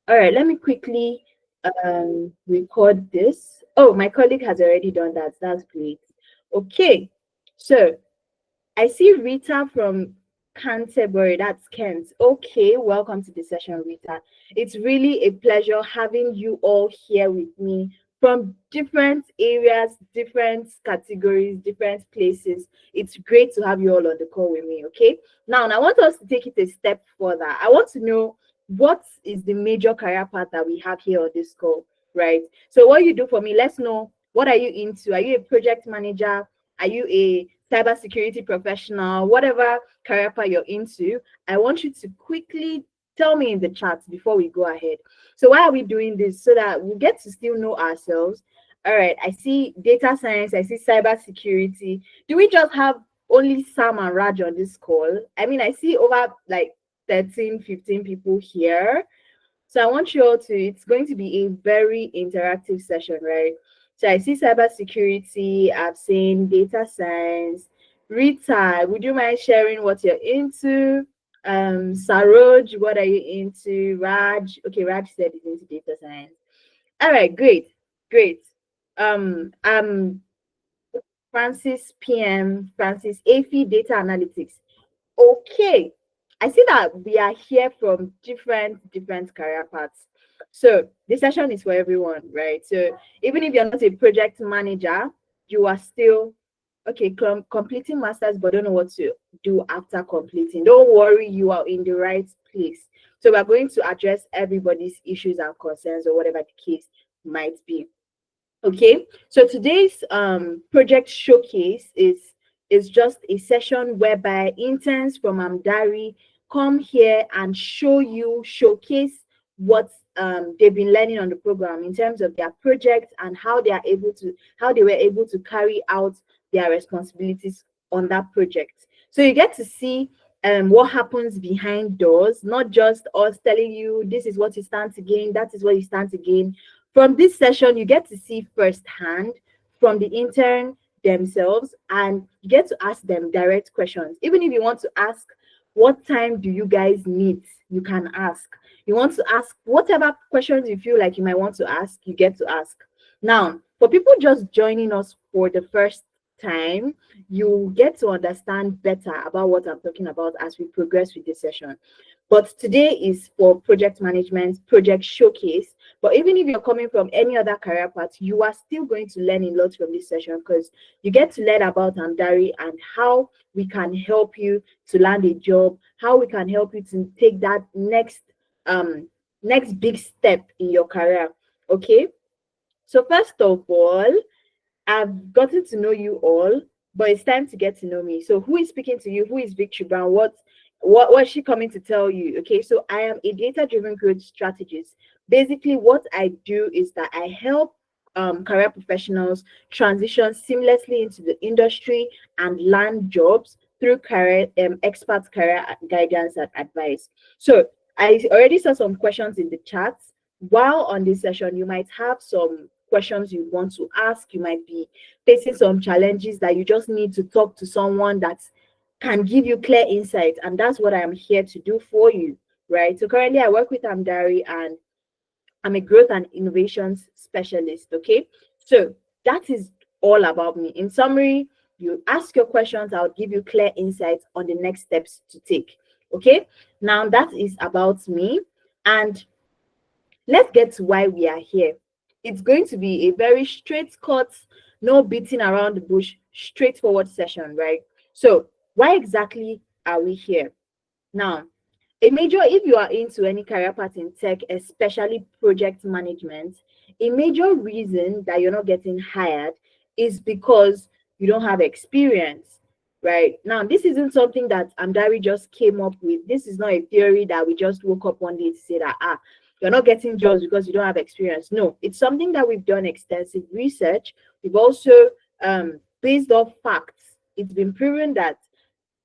All right, let me quickly record this. Oh, my colleague has already done that. That's great. Okay, so I see Rita from Canterbury. That's Kent. Okay, welcome to the session, Rita. It's really a pleasure having you all here with me from different areas, different categories, different places. It's great to have you all on the call with me. Okay, now I want us to take it a step further. I want to know what is the major career path that we have here on this call, right? So, what you do for me, let's know what are you into? Are you a project manager? Are you a cybersecurity professional, whatever career path you're into? I want you to quickly tell me in the chat before we go ahead. So why are we doing this? So that we get to still know ourselves. All right, I see data science, I see cybersecurity. Do we just have only Sam and Raj on this call? I mean, I see over like 13, 15 people here. So I want you all to, it's going to be a very interactive session, right? So I see cybersecurity, I've seen data science. Rita, would you mind sharing what you're into? Saroj, what are you into? Raj, okay, Raj said he's into data science. All right, great, great. I'm Francis PM, Francis AFI Data Analytics. Okay, I see that we are here from different career paths. So the session is for everyone, right? So even if you're not a project manager, you are still okay completing masters, but don't know what to do after completing. Don't worry, you are in the right place. So we're going to address everybody's issues and concerns or whatever the case might be. Okay, so today's project showcase is just a session whereby interns from Amdari come here and showcase what they've been learning on the program in terms of their projects and how they were able to carry out their responsibilities on that project. So you get to see what happens behind doors, not just us telling you this is what you stand to gain, that is what you stand to gain. From this session, you get to see firsthand from the intern themselves, and you get to ask them direct questions. Even if you want to ask, what time do you guys meet? You can ask. You want to ask whatever questions you feel like you might want to ask, you get to ask. Now, for people just joining us for the first time, you get to understand better about what I'm talking about as we progress with this session. But today is for project management, project showcase. But even if you're coming from any other career path, you are still going to learn a lot from this session because you get to learn about Amdari and how we can help you to land a job, how we can help you to take that next big step in your career. Okay. So first of all, I've gotten to know you all, but it's time to get to know me. So who is speaking to you? Who is Victory Brown? What is she coming to tell you? Okay, so I am a data-driven growth strategist. Basically, what I do is that I help career professionals transition seamlessly into the industry and land jobs through career expert career guidance and advice. So I already saw some questions in the chat. While on this session, you might have some questions you want to ask. You might be facing some challenges that you just need to talk to someone that can give you clear insight, and that's what I am here to do for you, right? So currently I work with Amdari and I'm a growth and innovations specialist. Okay, so that is all about me. In summary, you ask your questions, I'll give you clear insights on the next steps to take. Okay, now that is about me, and let's get to why we are here. It's going to be a very straight cut, no beating around the bush, straightforward session, right? So, why exactly are we here? Now, a major, if you are into any career path in tech, especially project management, a major reason that you're not getting hired is because you don't have experience, right? Now, this isn't something that Amdari just came up with. This is not a theory that we just woke up one day to say that, you're not getting jobs because you don't have experience. No, it's something that we've done extensive research. We've also, based off facts, it's been proven that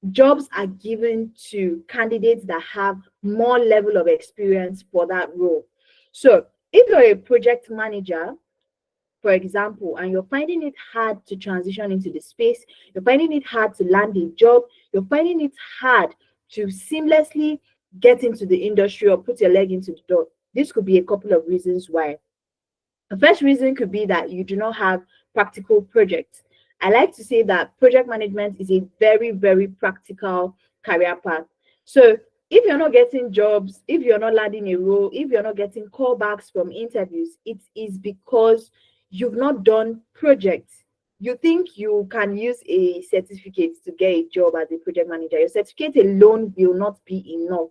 jobs are given to candidates that have more level of experience for that role. So if you're a project manager, for example, and you're finding it hard to transition into the space, you're finding it hard to land a job, you're finding it hard to seamlessly get into the industry or put your leg into the door, This could be a couple of reasons why. The first reason could be that you do not have practical projects. I like to say that project management is a very, very practical career path. So if you're not getting jobs, if you're not landing a role, if you're not getting callbacks from interviews, it is because you've not done projects. You think you can use a certificate to get a job as a project manager. Your certificate alone will not be enough.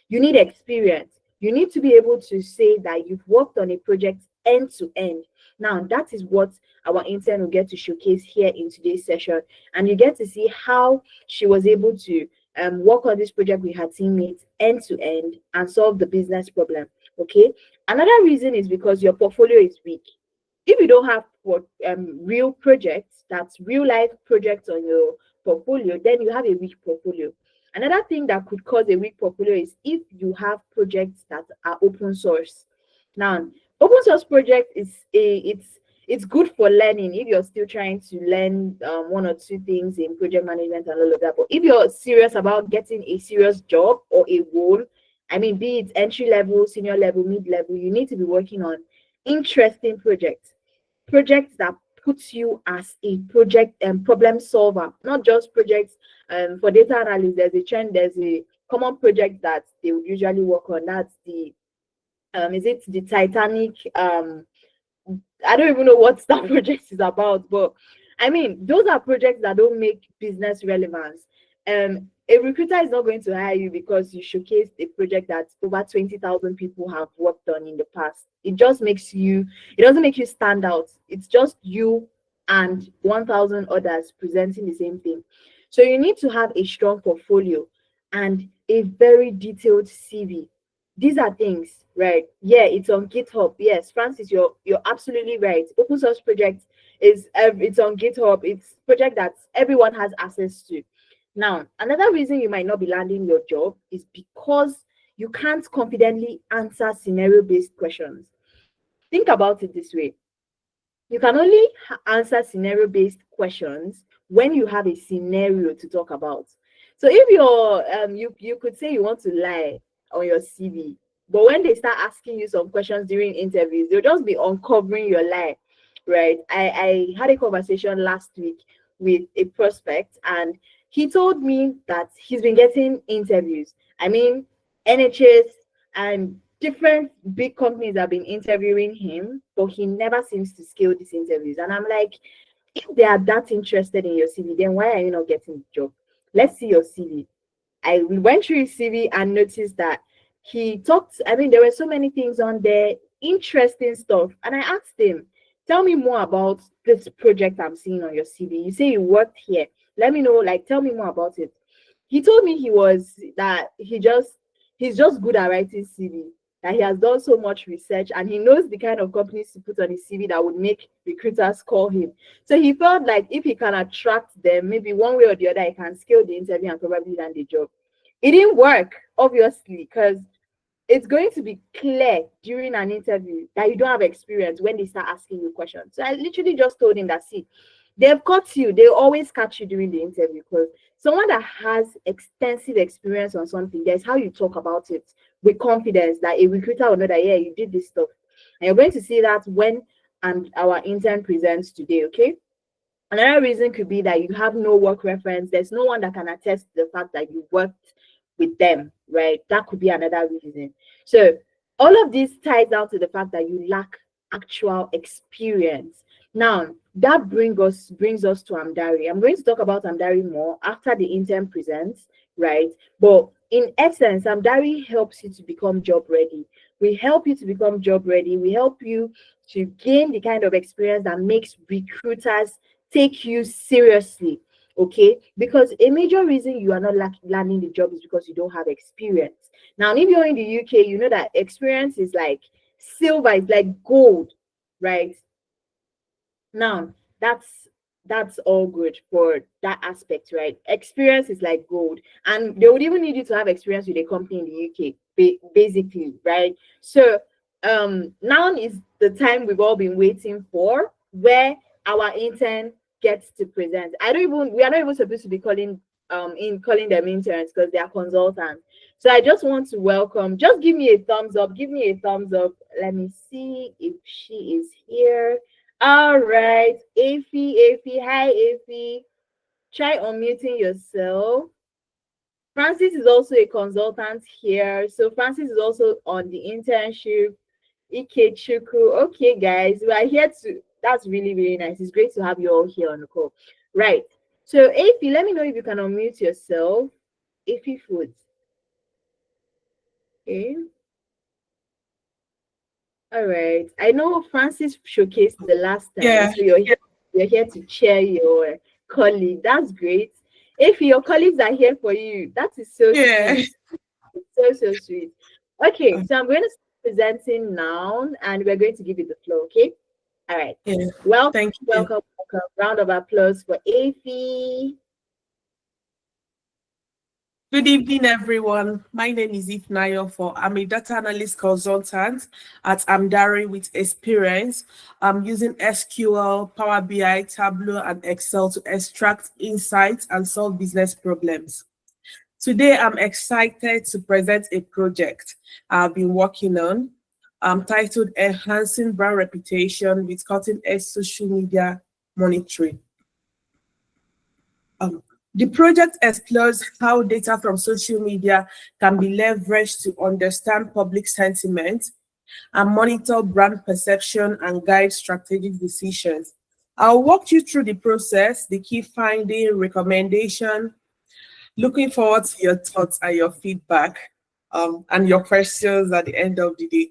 You need experience. You need to be able to say that you've worked on a project end to end. Now, that is what our intern will get to showcase here in today's session. And you get to see how she was able to work on this project with her teammates end to end and solve the business problem. Okay. Another reason is because your portfolio is weak. If you don't have real projects, that's real life projects on your portfolio, then you have a weak portfolio. Another thing that could cause a weak portfolio is if you have projects that are open source. Now, open source project is it's good for learning if you're still trying to learn one or two things in project management and all of that. But if you're serious about getting a serious job or a role, I mean, be it entry level, senior level, mid level, you need to be working on interesting projects that puts you as a project and problem solver, not just projects for data analysis. There's a trend, there's a common project that they would usually work on. That's the is it the Titanic I don't even know what that project is about, but I mean, those are projects that don't make business relevance. A recruiter is not going to hire you because you showcased a project that over 20,000 people have worked on in the past. It just makes you, it doesn't make you stand out. It's just you and 1,000 others presenting the same thing. So you need to have a strong portfolio and a very detailed CV. These are things, right? Yeah, it's on GitHub. Yes, Francis, you're absolutely right. Open source project is it's on GitHub. It's project that everyone has access to. Now, another reason you might not be landing your job is because you can't confidently answer scenario-based questions. Think about it this way. You can only answer scenario-based questions when you have a scenario to talk about. So if you could say you want to lie on your CV, but when they start asking you some questions during interviews, they'll just be uncovering your lie, right? I had a conversation last week with a prospect, and he told me that he's been getting interviews. I mean, NHS and different big companies have been interviewing him, but he never seems to scale these interviews. And I'm like, if they are that interested in your CV, then why are you not getting the job? Let's see your CV. I went through his CV and noticed that he talked, I mean, there were so many things on there, interesting stuff. And I asked him, tell me more about this project I'm seeing on your CV. You say you worked here. Let me know, like, tell me more about it. He told me he's just good at writing CV, that he has done so much research and he knows the kind of companies to put on his CV that would make recruiters call him. So he felt like if he can attract them, maybe one way or the other, he can scale the interview and probably land the job. It didn't work, obviously, because it's going to be clear during an interview that you don't have experience when they start asking you questions. So I literally just told him that, see, they've caught you. They always catch you during the interview because someone that has extensive experience on something, there's how you talk about it with confidence that a recruiter will know that, yeah, you did this stuff. And you're going to see that when and our intern presents today, okay? Another reason could be that you have no work reference. There's no one that can attest to the fact that you worked with them, right? That could be another reason. So all of this ties down to the fact that you lack actual experience. Now, that brings us to Amdari. I'm going to talk about Amdari more after the intern presents, right? But in essence, Amdari helps you to become job ready. We help you to become job ready. We help you to gain the kind of experience that makes recruiters take you seriously, okay? Because a major reason you are not landing the job is because you don't have experience. Now, if you're in the UK, you know that experience is like silver, it's like gold, right? Now, that's all good for that aspect, right? Experience is like gold, and they would even need you to have experience with a company in the UK, basically, right? So now is the time we've all been waiting for, where our intern gets to present. We are not even supposed to be calling them interns because they are consultants. So I just want to welcome, just give me a thumbs up. Give me a thumbs up. Let me see if she is here. All right. Afi. Hi, Afi. Try unmuting yourself. Francis is also a consultant here. So Francis is also on the internship. Ikechuku. Okay, guys, we are here to. That's really, really nice. It's great to have you all here on the call. Right. So, Afi, let me know if you can unmute yourself. Afi Foods. Okay. All right. I know Francis showcased the last time, Yeah, so you're here to cheer your colleague. That's great. If your colleagues are here for you, that is so yeah. sweet. So sweet. Okay, so I'm going to start presenting now, and we're going to give you the floor. Okay. All right. Yeah. Welcome, Thank you. welcome, welcome. Round of applause for Afi. Good evening, everyone. My name is Ifnayo. I'm a data analyst consultant at Amdari with experience. I'm using SQL, Power BI, Tableau, and Excel to extract insights and solve business problems. Today, I'm excited to present a project I've been working on titled Enhancing Brand Reputation with Cutting-Edge Social Media Monitoring. Um, the project explores how data from social media can be leveraged to understand public sentiment and monitor brand perception and guide strategic decisions. I'll walk you through the process, the key finding, recommendation. Looking forward to your thoughts and your feedback and your questions at the end of the day.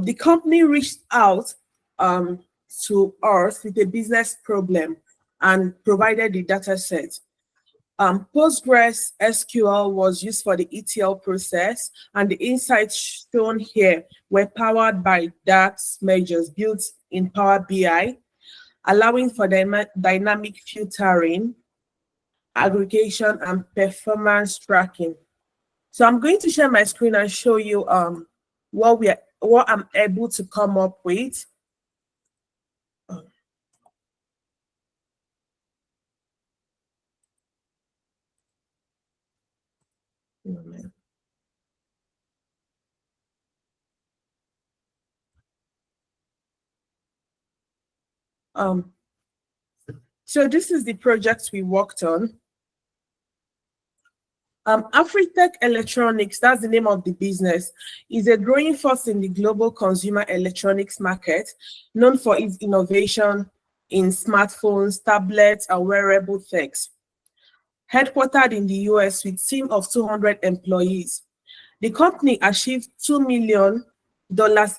The company reached out um, to us with a business problem and provided the data set. Postgres SQL was used for the ETL process, and the insights shown here were powered by DAX measures built in Power BI, allowing for dynamic filtering, aggregation, and performance tracking. So I'm going to share my screen and show you what I'm able to come up with. Um, so this is the project we worked on. Afritech Electronics, that's the name of the business, is a growing force in the global consumer electronics market, known for its innovation in smartphones, tablets, and wearable techs. Headquartered in the US with a team of 200 employees, the company achieved $2 million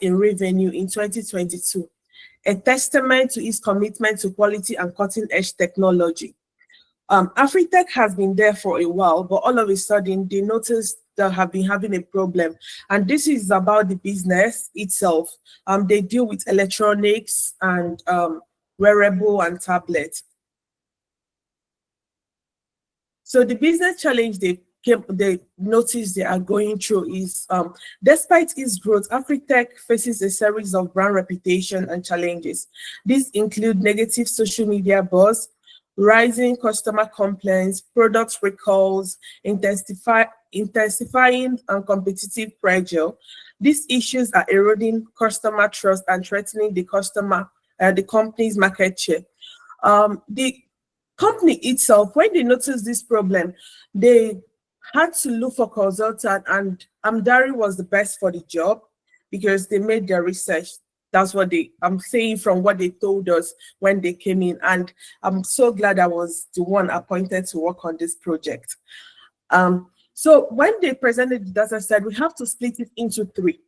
in revenue in 2022, a testament to its commitment to quality and cutting-edge technology. Afritech has been there for a while, but all of a sudden they noticed they have been having a problem. And this is about the business itself. They deal with electronics and wearable and tablet. So the business challenge they notice they are going through is, despite its growth, Afritech faces a series of brand reputation and challenges. These include negative social media buzz, rising customer complaints, product recalls, intensifying and competitive pressure. These issues are eroding customer trust and threatening the company's market share. The company itself, when they noticed this problem, they had to look for consultant, and Amdari was the best for the job because they made their research. That's what I'm saying from what they told us when they came in. And I'm so glad I was the one appointed to work on this project. So when they presented the data set, we have to split it into three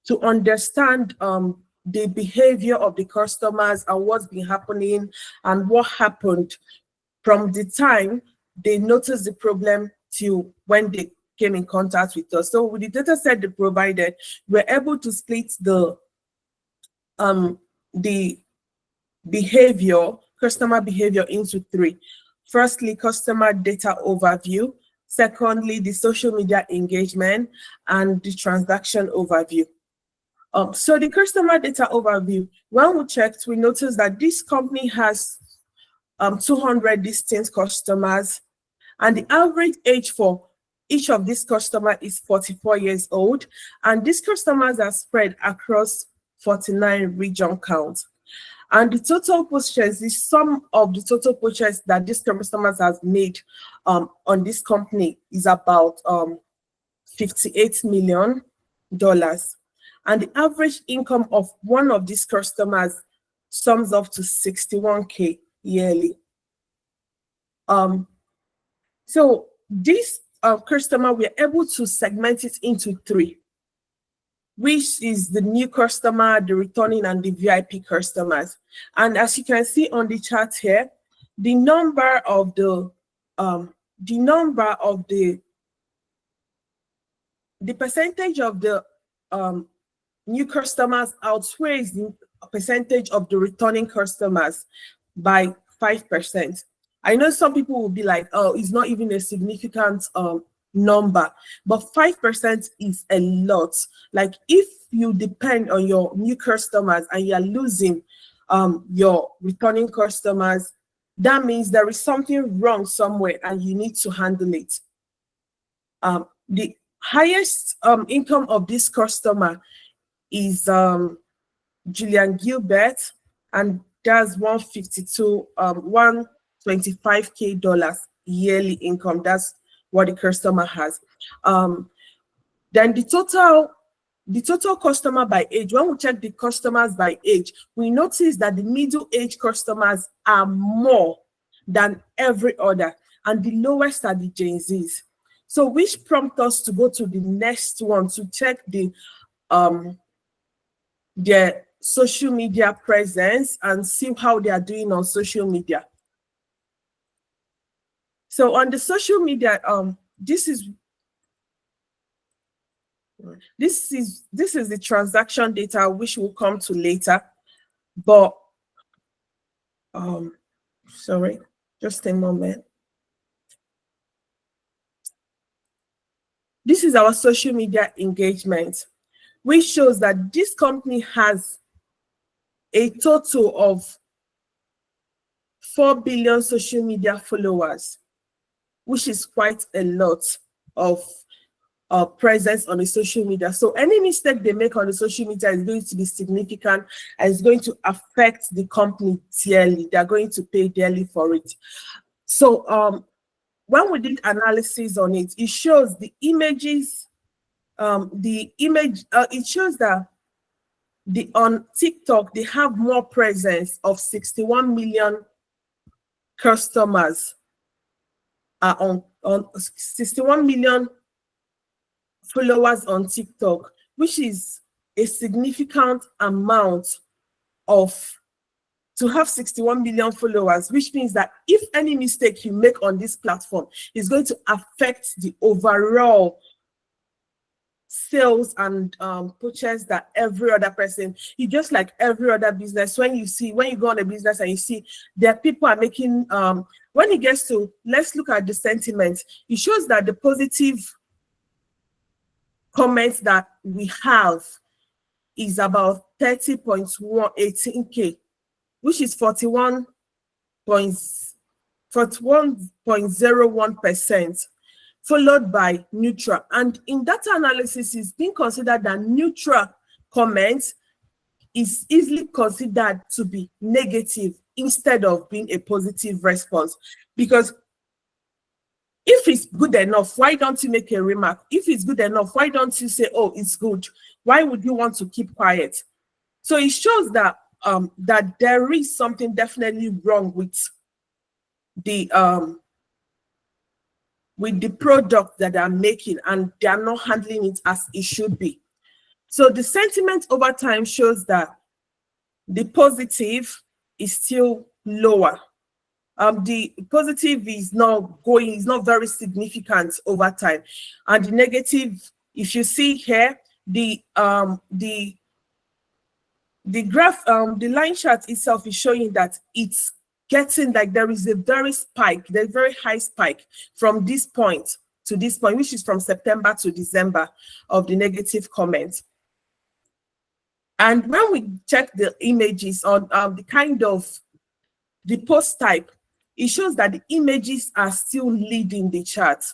to understand the behavior of the customers and what's been happening and what happened from the time they noticed the problem to when they came in contact with us. So with the data set they provided, we're able to split the customer behavior into three. Firstly, customer data overview. Secondly, the social media engagement, and the transaction overview. So the customer data overview, when we checked, we noticed that this company has 200 distinct customers, and the average age for Each of these customers is 44 years old, and these customers are spread across 49 region counts. And the total purchase, the sum of the total purchase that these customers has made on this company is about $58 million. And the average income of one of these customers sums up to 61K yearly. So this customer, we're able to segment it into three, which is the new customer, the returning, and the VIP customers. And as you can see on the chart here, the number of the percentage of the new customers outweighs the percentage of the returning customers by 5%. I know some people will be like, oh, it's not even a significant number, but 5% is a lot. Like, if you depend on your new customers and you're losing your returning customers, that means there is something wrong somewhere and you need to handle it. The highest income of this customer is Julian Gilbert, and that's 125K dollars yearly income. That's what the customer has. Then the total customer by age, when we check the customers by age, we notice that the middle-age customers are more than every other, and the lowest are the Gen Zs. So which prompt us to go to the next one to check their social media presence and see how they are doing on social media. So on the social media, this is the transaction data, which we'll come to later. But sorry, just a moment. This is our social media engagement, which shows that this company has a total of 4 billion social media followers, which is quite a lot of presence on the social media. So any mistake they make on the social media is going to be significant and it's going to affect the company dearly. They're going to pay dearly for it. So when we did analysis on it, it shows the images, it shows that on TikTok, they have more presence of 61 million customers on 61 million followers on TikTok, which is a significant amount to have 61 million followers, which means that if any mistake you make on this platform is going to affect the overall sales and purchase that every other person, you just like every other business. When you go on a business and you see that people are making, when it gets to, let's look at the sentiment, it shows that the positive comments that we have is about 30.18K, which is 41.01%, followed by neutral. And in data analysis, it's been considered that neutral comments is easily considered to be negative instead of being a positive response. Because if it's good enough, why don't you make a remark? If it's good enough, why don't you say, oh, it's good? Why would you want to keep quiet? So it shows that that there is something definitely wrong with the product that they're making, and they're not handling it as it should be. So the sentiment over time shows that the positive is still lower. The positive is not very significant over time, and the negative, if you see here, the graph, the line chart itself is showing that it's getting like there is a very high spike from this point to this point, which is from September to December, of the negative comments. And when we check the images on the post type, it shows that the images are still leading the chart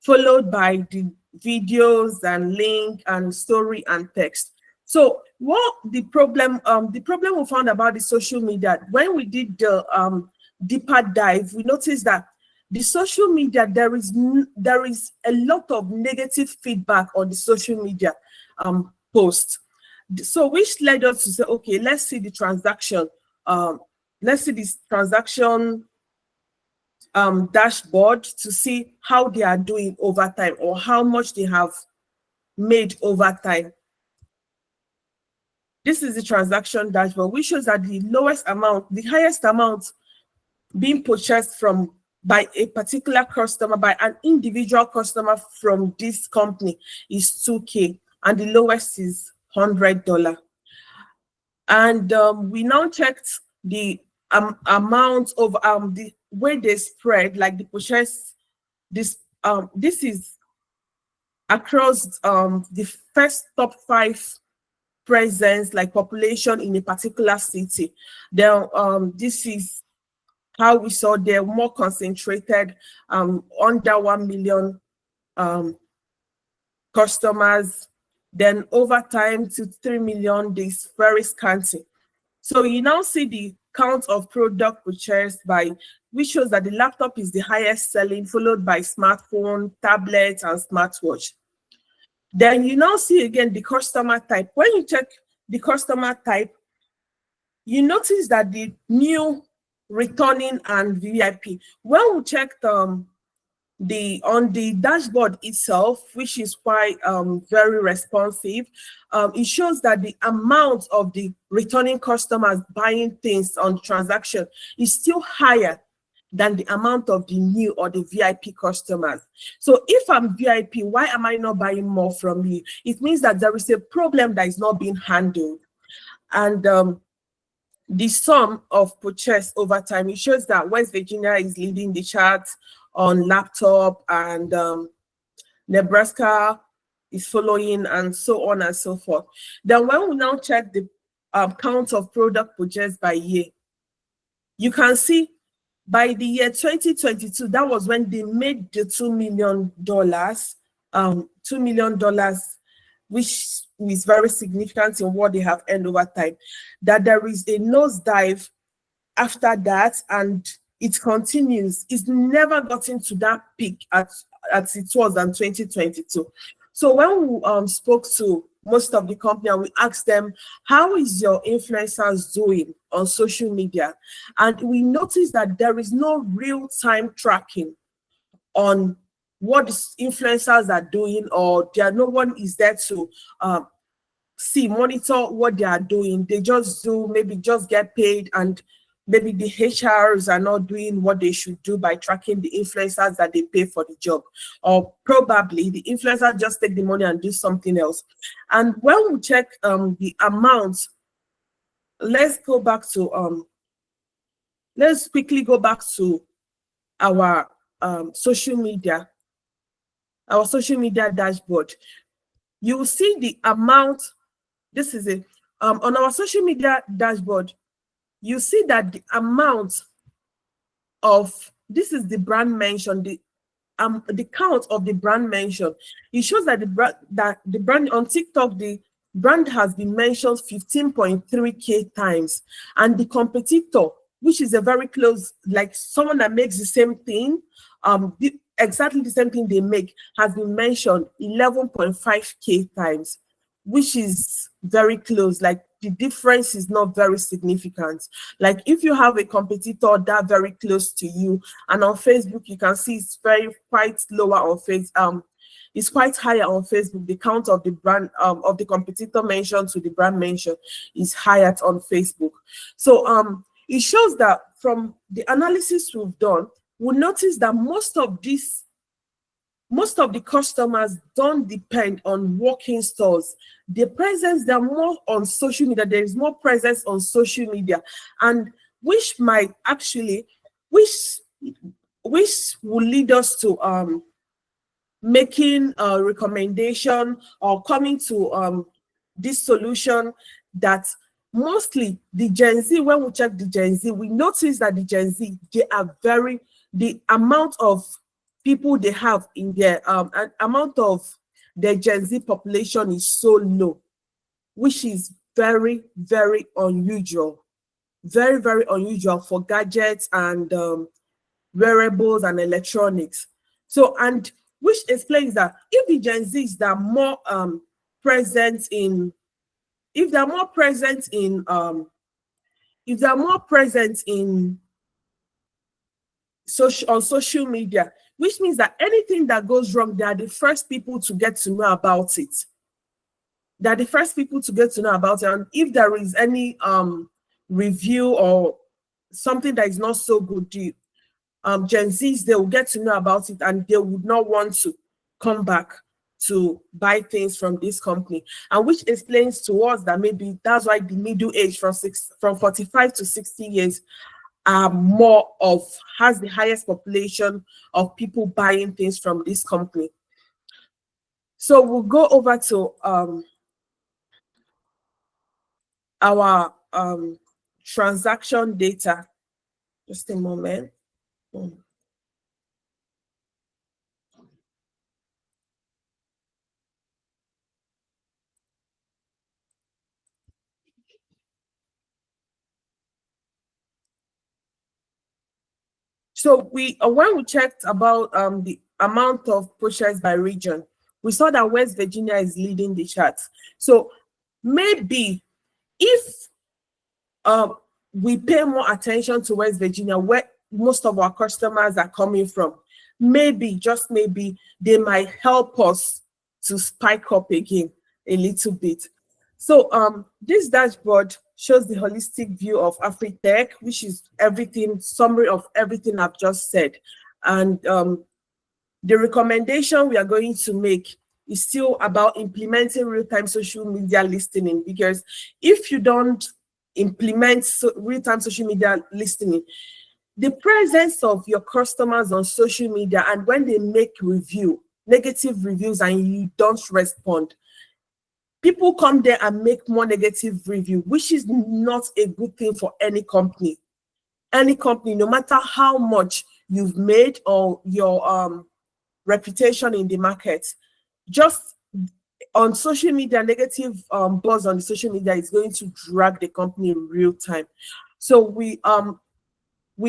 followed by the videos and link and story and text. So what the problem we found about the social media when we did the deeper dive, we noticed that the social media there is a lot of negative feedback on the social media post. So which led us to say, okay, let's see the transaction. Let's see this transaction dashboard to see how they are doing over time or how much they have made over time. This is the transaction dashboard, which shows that the highest amount being purchased from by a particular customer, by an individual customer from this company is 2K, and the lowest is $100. And we now checked the amount of the way they spread, like the purchase. This is across the first top 5 presence, like population in a particular city. Then this is how we saw they're more concentrated under 1 million customers. Then over time to 3 million, this very scanty. So you now see the count of product purchased by, which shows that the laptop is the highest selling, followed by smartphone, tablet, and smartwatch. Then you now see again the customer type. When you check the customer type, you notice that the new, returning, and VIP. When we checked on the dashboard itself, which is quite very responsive, it shows that the amount of the returning customers buying things on transaction is still higher than the amount of the new or the VIP customers. So if I'm VIP, why am I not buying more from you? It means that there is a problem that is not being handled. And the sum of purchase over time, it shows that West Virginia is leading the chart on laptop, and Nebraska is following, and so on and so forth. Then when we now check the count of product purchased by year, you can see by the year 2022, that was when they made the $2 million, $2 million, which is very significant in what they have earned over time, that there is a nosedive after that, and it continues. It's never gotten to that peak as it was in 2022. So when we spoke to most of the company and we asked them, how is your influencers doing on social media? And we noticed that there is no real-time tracking on what influencers are doing, or no one is there to monitor what they are doing. They just do, maybe just get paid, and maybe the HRs are not doing what they should do by tracking the influencers that they pay for the job. Or probably the influencers just take the money and do something else. And when we check the amount, let's quickly go back to our social media dashboard. You will see the amount. This is it. On our social media dashboard, you see that the amount of, this is the brand mention, the count of the brand mention. It shows that the brand on TikTok, the brand has been mentioned 15.3K times, and the competitor, which is a very close, like someone that makes the same thing, exactly the same thing they make, has been mentioned 11.5K times, which is very close. Like the difference is not very significant. Like if you have a competitor that very close to you, and on Facebook you can see it's quite lower on Facebook. It's quite higher on Facebook. The count of the brand of the competitor mentioned to the brand mention is higher on Facebook. So it shows that from the analysis we've done, we notice that most of the customers don't depend on walk-in stores. The presence, they're more on social media. There is more presence on social media, and which will lead us to making a recommendation or coming to this solution that mostly the Gen Z, when we check the Gen Z, we notice that the Gen Z, the amount of people they have in their amount of the Gen Z population is so low, which is very, very unusual. Very, very unusual for gadgets and wearables and electronics. So, and which explains that if the Gen Zs that are more present in, if they're more present in, if they're more present in social on social media, which means that anything that goes wrong, they are the first people to get to know about it. They're the first people to get to know about it. And if there is any review or something that is not so good, the Gen Zs, they will get to know about it and they would not want to come back to buy things from this company. And which explains to us that maybe that's why the middle age from 45 to 60 years are more of, has the highest population of people buying things from this company. So we'll go over to our transaction data. Just a moment. So we when we checked about the amount of purchase by region, we saw that West Virginia is leading the charts. So maybe if we pay more attention to West Virginia, where most of our customers are coming from, maybe, just maybe, they might help us to spike up again a little bit. So this dashboard shows the holistic view of AfriTech, which is everything, summary of everything I've just said. And the recommendation we are going to make is still about implementing real-time social media listening, because if you don't implement real-time social media listening, the presence of your customers on social media, and when they make negative reviews and you don't respond, people come there and make more negative review, which is not a good thing for any company. Any company, no matter how much you've made or your reputation in the market, just on social media, negative buzz on the social media is going to drag the company in real time. So we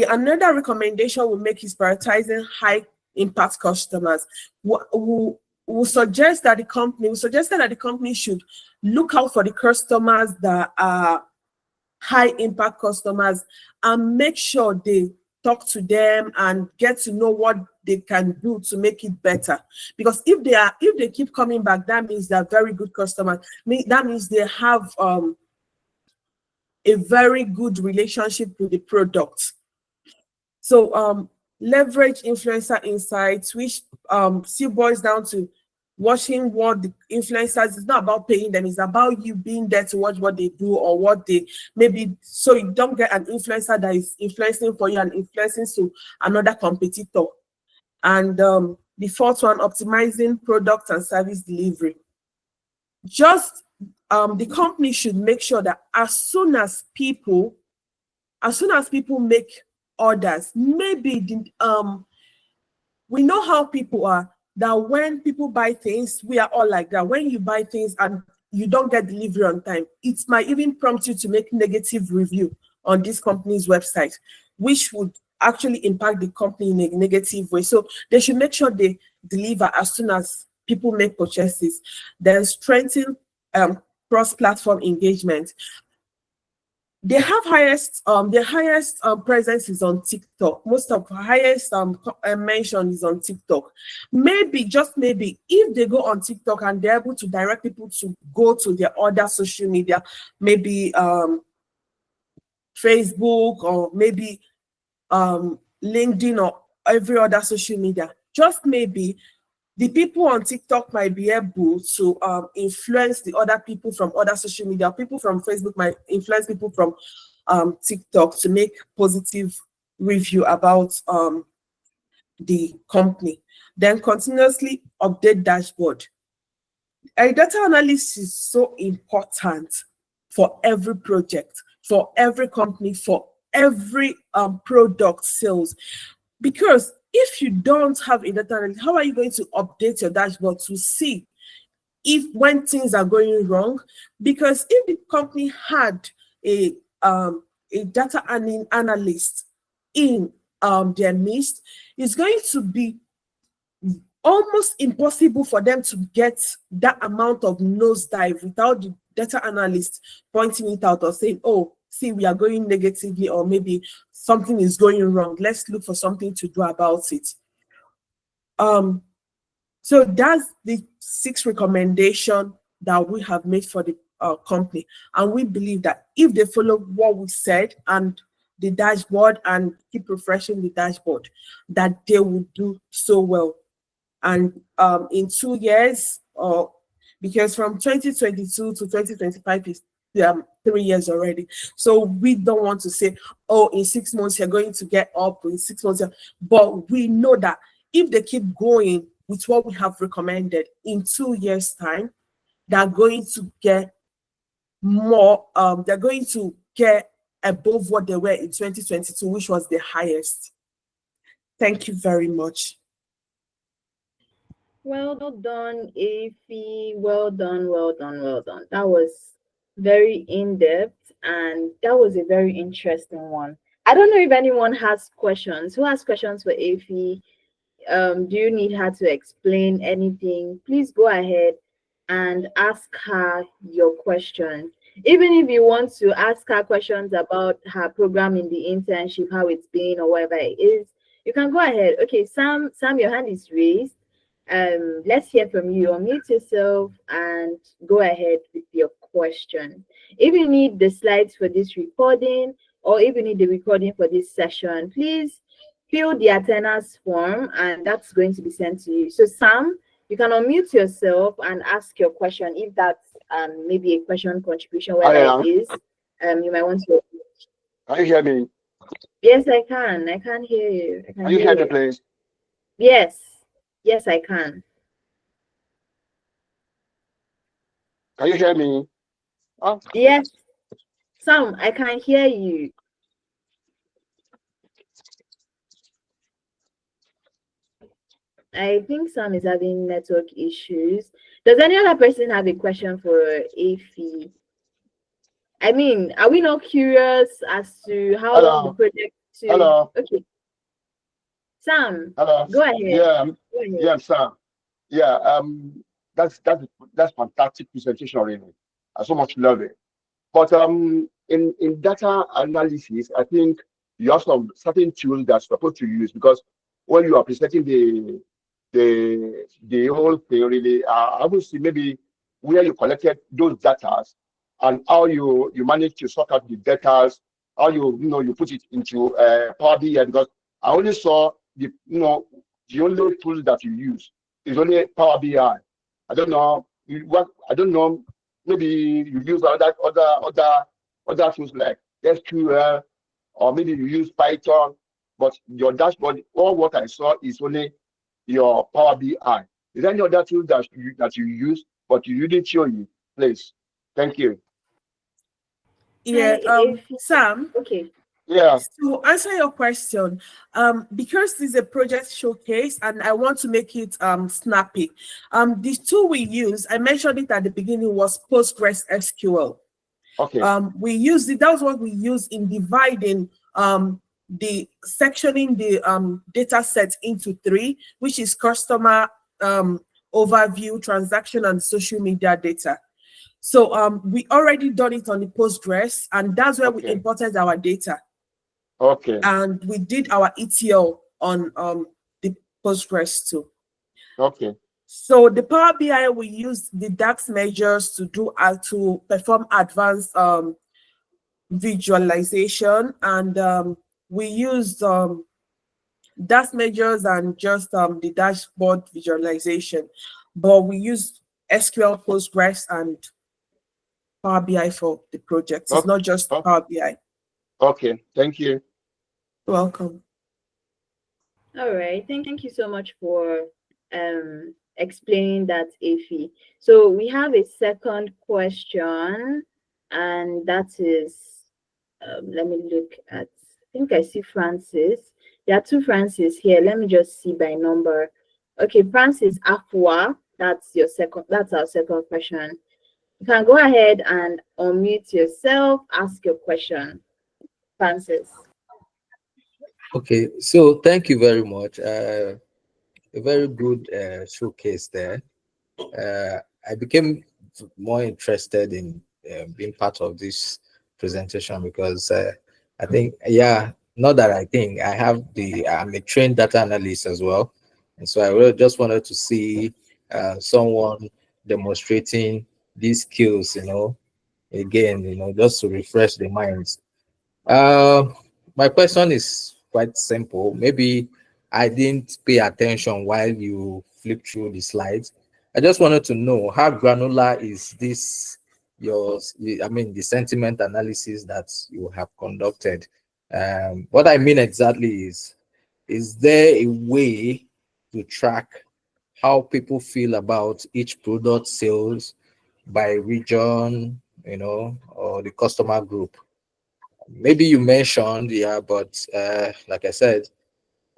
another recommendation we make is prioritizing high impact customers. We suggest that the company should look out for the customers that are high impact customers and make sure they talk to them and get to know what they can do to make it better. Because if they keep coming back, that means they're very good customers. That means they have a very good relationship with the product. So leverage influencer insights, which still boils down to watching what the influencers, it's not about paying them, it's about you being there to watch what they do or what they maybe, so you don't get an influencer that is influencing for you and influencing to another competitor. And the fourth one, optimizing product and service delivery. Just the company should make sure that as soon as people make orders, maybe we know how people are, that when people buy things, we are all like that. When you buy things and you don't get delivery on time, it might even prompt you to make negative review on this company's website, which would actually impact the company in a negative way. So they should make sure they deliver as soon as people make purchases. Then strengthen cross-platform engagement. They have their highest presence is on TikTok. Most of the highest mention is on TikTok. Maybe, just maybe, if they go on TikTok and they're able to direct people to go to their other social media, maybe Facebook or maybe LinkedIn or every other social media, just maybe, the people on TikTok might be able to influence the other people from other social media. People from Facebook might influence people from TikTok to make positive review about the company. Then continuously update dashboard. A data analysis is so important for every project, for every company, for every product sales. Because if you don't have a data analyst, how are you going to update your dashboard to see if when things are going wrong? Because if the company had a data analyst in their midst, it's going to be almost impossible for them to get that amount of nosedive without the data analyst pointing it out or saying, oh, see, we are going negatively, or maybe something is going wrong. Let's look for something to do about it. So that's the 6 recommendation that we have made for the company. And we believe that if they follow what we said and the dashboard and keep refreshing the dashboard, that they will do so well. And in 2 years, or because from 2022 to 2025 is 3 years already. So we don't want to say, oh, in 6 months you're going to get up, in 6 months, but we know that if they keep going with what we have recommended, in 2 years' time, they're going to get more, they're going to get above what they were in 2022, which was the highest. Thank you very much. Well done, Afi. Well done, well done, well done. That was very in-depth, and that was a very interesting one. I don't know if anyone has questions. Who has questions for Afi? Do you need her to explain anything? Please go ahead and ask her your questions. Even if you want to ask her questions about her program in the internship, how it's been, or whatever it is, you can go ahead. Okay, Sam, your hand is raised. Let's hear from you. Unmute yourself and go ahead with your question. If you need the slides for this recording, or if you need the recording for this session, please fill the attendance form and that's going to be sent to you. So Sam, you can unmute yourself and ask your question if that's maybe a question contribution, whether it is. You might want to. Can you hear me? Yes, I can. I can hear you. Can you hear me, please? Yes. Yes, I can. Can you hear me? Oh. Yes. Sam, I can hear you. I think Sam is having network issues. Does any other person have a question for Afi? I mean, are we not curious as to how long the project took? Hello. Okay. Sam, hello. Go ahead. Yeah, yeah, Sam. Yeah, that's fantastic presentation, really. I so much love it. But in data analysis, I think you have some certain tools that's supposed to use, because when you are presenting the whole thing, really, I would see maybe where you collected those data and how you manage to sort out the data, how you put it into Power BI, because I only saw the only tool that you use is only Power BI. I don't know I don't know. Maybe you use other tools like SQL, or maybe you use Python. But your dashboard, all what I saw is only your Power BI. Is there any other tool that you use but you didn't show you? Please, thank you. Yeah, Sam. Okay. Yeah. To answer your question, because this is a project showcase and I want to make it snappy, the tool we use, I mentioned it at the beginning, was Postgres SQL. Okay. We used it. That was what we used in dividing the sectioning the data set into 3, which is customer overview, transaction, and social media data. So we already done it on the Postgres, and that's where we imported our data. Okay. And we did our ETL on the Postgres too. Okay. So the Power BI, we use the DAX measures to perform advanced visualization, and we used DAX measures and just the dashboard visualization, but we used SQL, Postgres, and Power BI for the project. It's not just Power BI. Okay, thank you. Welcome. All right, thank you so much for explaining that, Afi. So we have a second question, and that is, let me look at, I think I see Francis. There are two Francis here. Let me just see by number. Okay, Francis Afua. That's our second question. You can go ahead and unmute yourself, ask your question, Francis. Okay, so thank you very much. A very good showcase there. I became more interested in being part of this presentation because I think, yeah, not that I think, I'm a trained data analyst as well. And so I really just wanted to see someone demonstrating these skills, again, just to refresh the minds. Uh, my question is quite simple. Maybe I didn't pay attention while you flip through the slides. I just wanted to know how granular is this the sentiment analysis that you have conducted. What I mean exactly is there a way to track how people feel about each product sales by region, or the customer group? Maybe you mentioned, yeah, but like I said,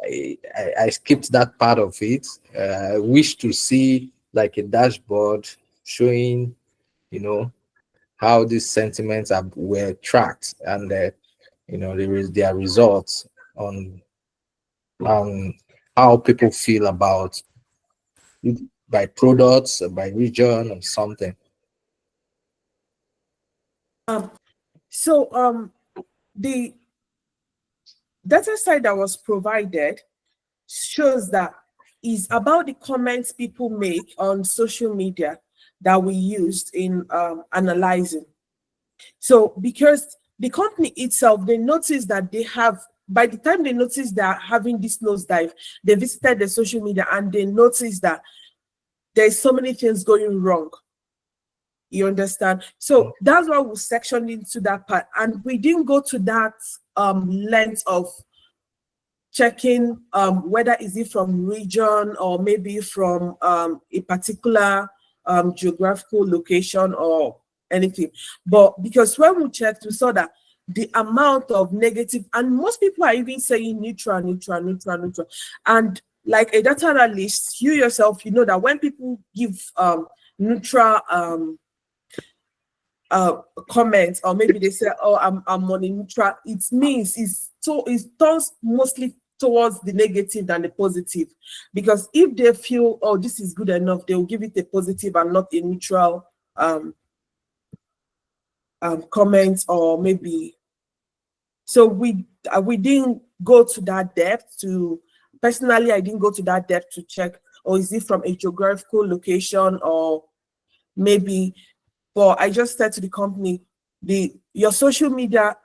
I skipped that part of it. I wish to see like a dashboard showing, you know, how these sentiments were tracked, and there is their results on on how people feel about it by products, by region, or something. So the data set that was provided shows that is about the comments people make on social media that we used in analyzing. So because the company itself, they noticed that by the time they noticed they're having this nosedive, they visited the social media and they noticed that there's so many things going wrong. You understand? So that's why we sectioned into that part. And we didn't go to that length of checking whether is it from region or maybe from a particular geographical location or anything. But because when we checked, we saw that the amount of negative, and most people are even saying neutral, neutral, neutral, neutral. And like a data analyst, you yourself, you know that when people give neutral comments, or maybe they say, oh, I'm on a neutral, it means it turns mostly towards the negative than the positive. Because if they feel, oh, this is good enough, they'll give it a positive and not a neutral comment, or maybe. So we didn't go to that depth to, personally, I didn't go to that depth to check, or is it from a geographical location, or maybe. But I just said to the company, your social media,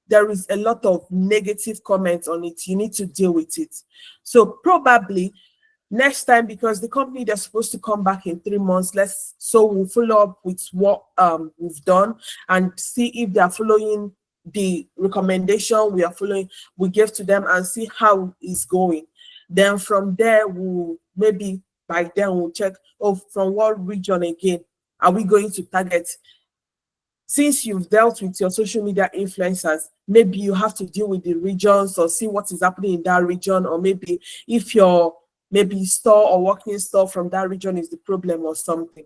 there is a lot of negative comments on it. You need to deal with it. So probably next time, because the company, they're supposed to come back in 3 months, so we'll follow up with what we've done and see if they are following the recommendation we gave to them, and see how it's going. Then from there, maybe by then we'll check, from what region again are we going to target? Since you've dealt with your social media influencers, maybe you have to deal with the regions or see what is happening in that region, or maybe if your store or working store from that region is the problem or something.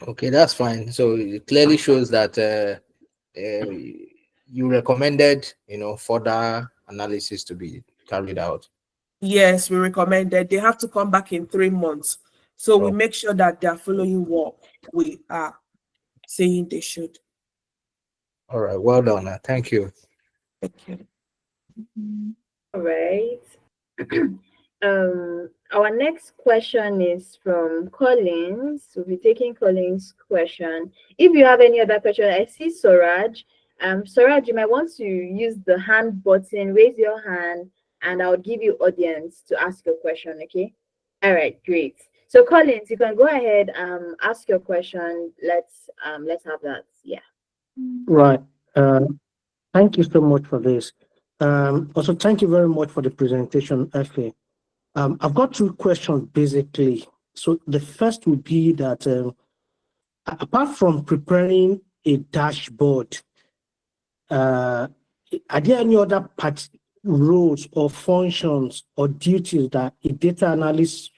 Okay, that's fine. So it clearly shows that you recommended, further analysis to be carried out. Yes, we recommended they have to come back in 3 months. So we make sure that they're following what we are saying they should. All right, well done. Thank you. Thank you. All right. Our next question is from Collins. We'll be taking Collins' question. If you have any other question, I see Soraj. Soraj, you might want to use the hand button, raise your hand, and I'll give you audience to ask your question, okay? All right, great. So Collins, you can go ahead, ask your question. Let's have that. Yeah. Right. Thank you so much for this. Also, thank you very much for the presentation, Effie. I've got 2 questions basically. So the first would be that apart from preparing a dashboard, are there any other roles or functions or duties that a data analyst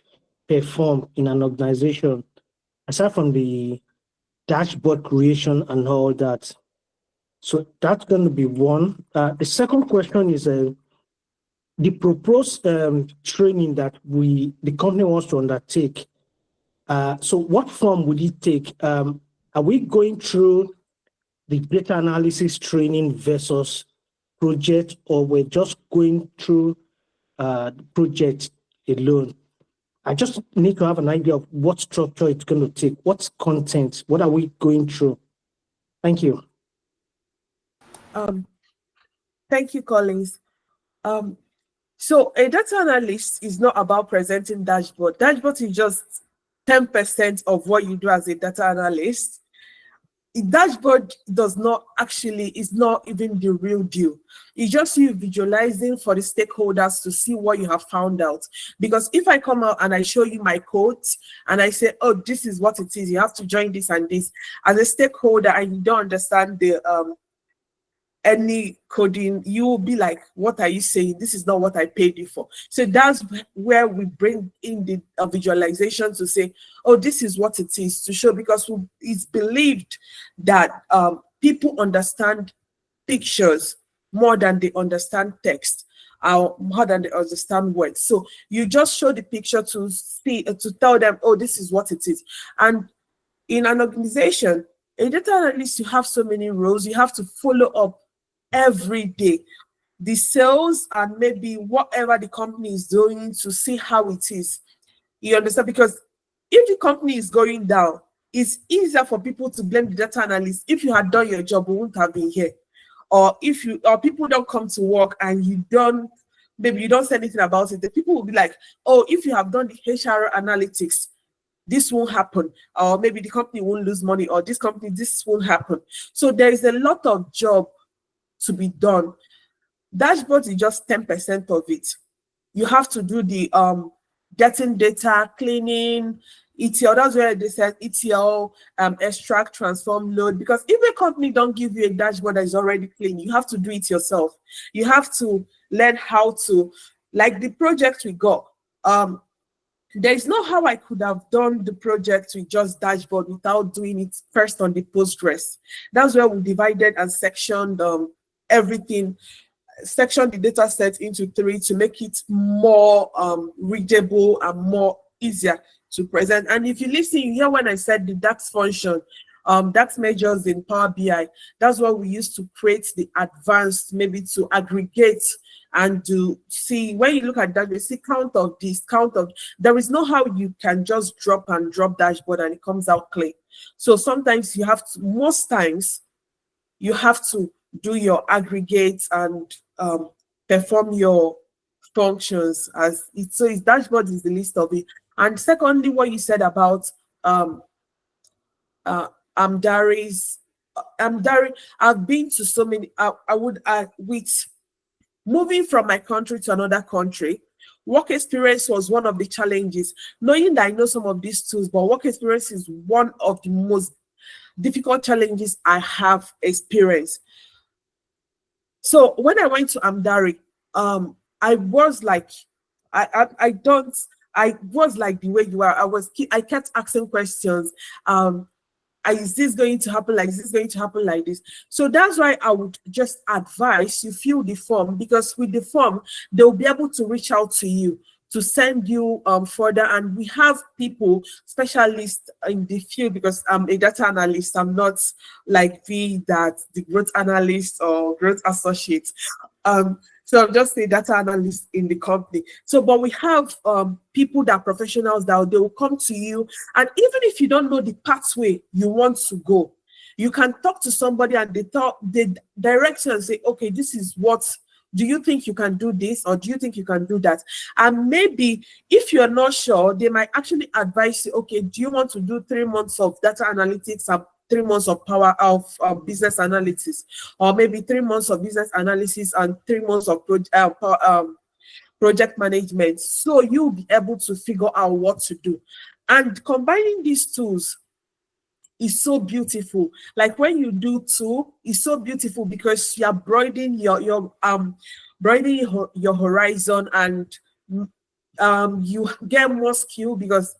perform in an organization, aside from the dashboard creation and all that? So that's going to be one. The second question is the proposed training that the company wants to undertake. So what form would it take? Are we going through the data analysis training versus project, or we're just going through the project alone? I just need to have an idea of what structure it's going to take, what's content, what are we going through? Thank you. Thank you, Collins. So a data analyst is not about presenting dashboard. Dashboard is just 10% of what you do as a data analyst. A dashboard is not even the real deal. It's just you visualizing for the stakeholders to see what you have found out. Because if I come out and I show you my code and I say, oh, this is what it is, you have to join this and this, as a stakeholder and you don't understand the any coding, you will be like, what are you saying? This is not what I paid you for. So that's where we bring in the visualization to say, oh, this is what it is, to show, because it's believed that people understand pictures more than they understand text, more than they understand words. So you just show the picture to tell them, oh, this is what it is. And in an organization, a data analyst, you have so many roles. You have to follow up every day the sales and maybe whatever the company is doing to see how it is. You understand? Because if the company is going down, it's easier for people to blame the data analyst. If you had done your job, we wouldn't have been here. Or if people don't come to work and you don't say anything about it, the people will be like, oh, if you have done the HR analytics, this won't happen, or maybe the company won't lose money, or this won't happen. So there is a lot of job to be done. Dashboard is just 10% of it. You have to do the getting data, cleaning, ETL. That's where they said ETL, extract, transform, load. Because if a company don't give you a dashboard that is already clean, you have to do it yourself. You have to learn how to, like the project we got. There is no how I could have done the project with just dashboard without doing it first on the Postgres. That's where we divided and sectioned everything, sectioned the data set into 3 to make it more readable and more easier to present. And if you listen, you hear when I said the DAX function, DAX measures in Power BI, that's what we use to create the advanced, maybe to aggregate and to see, when you look at that, you see count of this, count of, there is no how you can just drop dashboard and it comes out clean. So sometimes you have to, most times, you have to do your aggregates and perform your functions as it. So its dashboard is the list of it. And secondly, what you said about Amdari's, I've been to so many, with moving from my country to another country, work experience was one of the challenges. Knowing that I know some of these tools, but work experience is one of the most difficult challenges I have experienced. So when I went to Amdari, I was like, I was like the way you are. I kept asking questions. Is this going to happen like this? Is this going to happen like this? So that's why I would just advise you fill the form, because with the form, they'll be able to reach out to you to send you further. And we have people, specialists in the field, because I'm a data analyst. I'm not like the growth analyst or growth associate. So I'm just a data analyst in the company. So, but we have people that are professionals that they will come to you. And even if you don't know the pathway you want to go, you can talk to somebody and they direct you and say, okay, this is what, do you think you can do this? Or do you think you can do that? And maybe if you're not sure, they might actually advise you, okay, do you want to do 3 months of data analytics and 3 months of business analysis, or maybe 3 months of business analysis and 3 months of project management. So you'll be able to figure out what to do. And combining these tools is so beautiful. Like when you do two, it's so beautiful because you are broadening broadening your horizon, and you get more skill. Because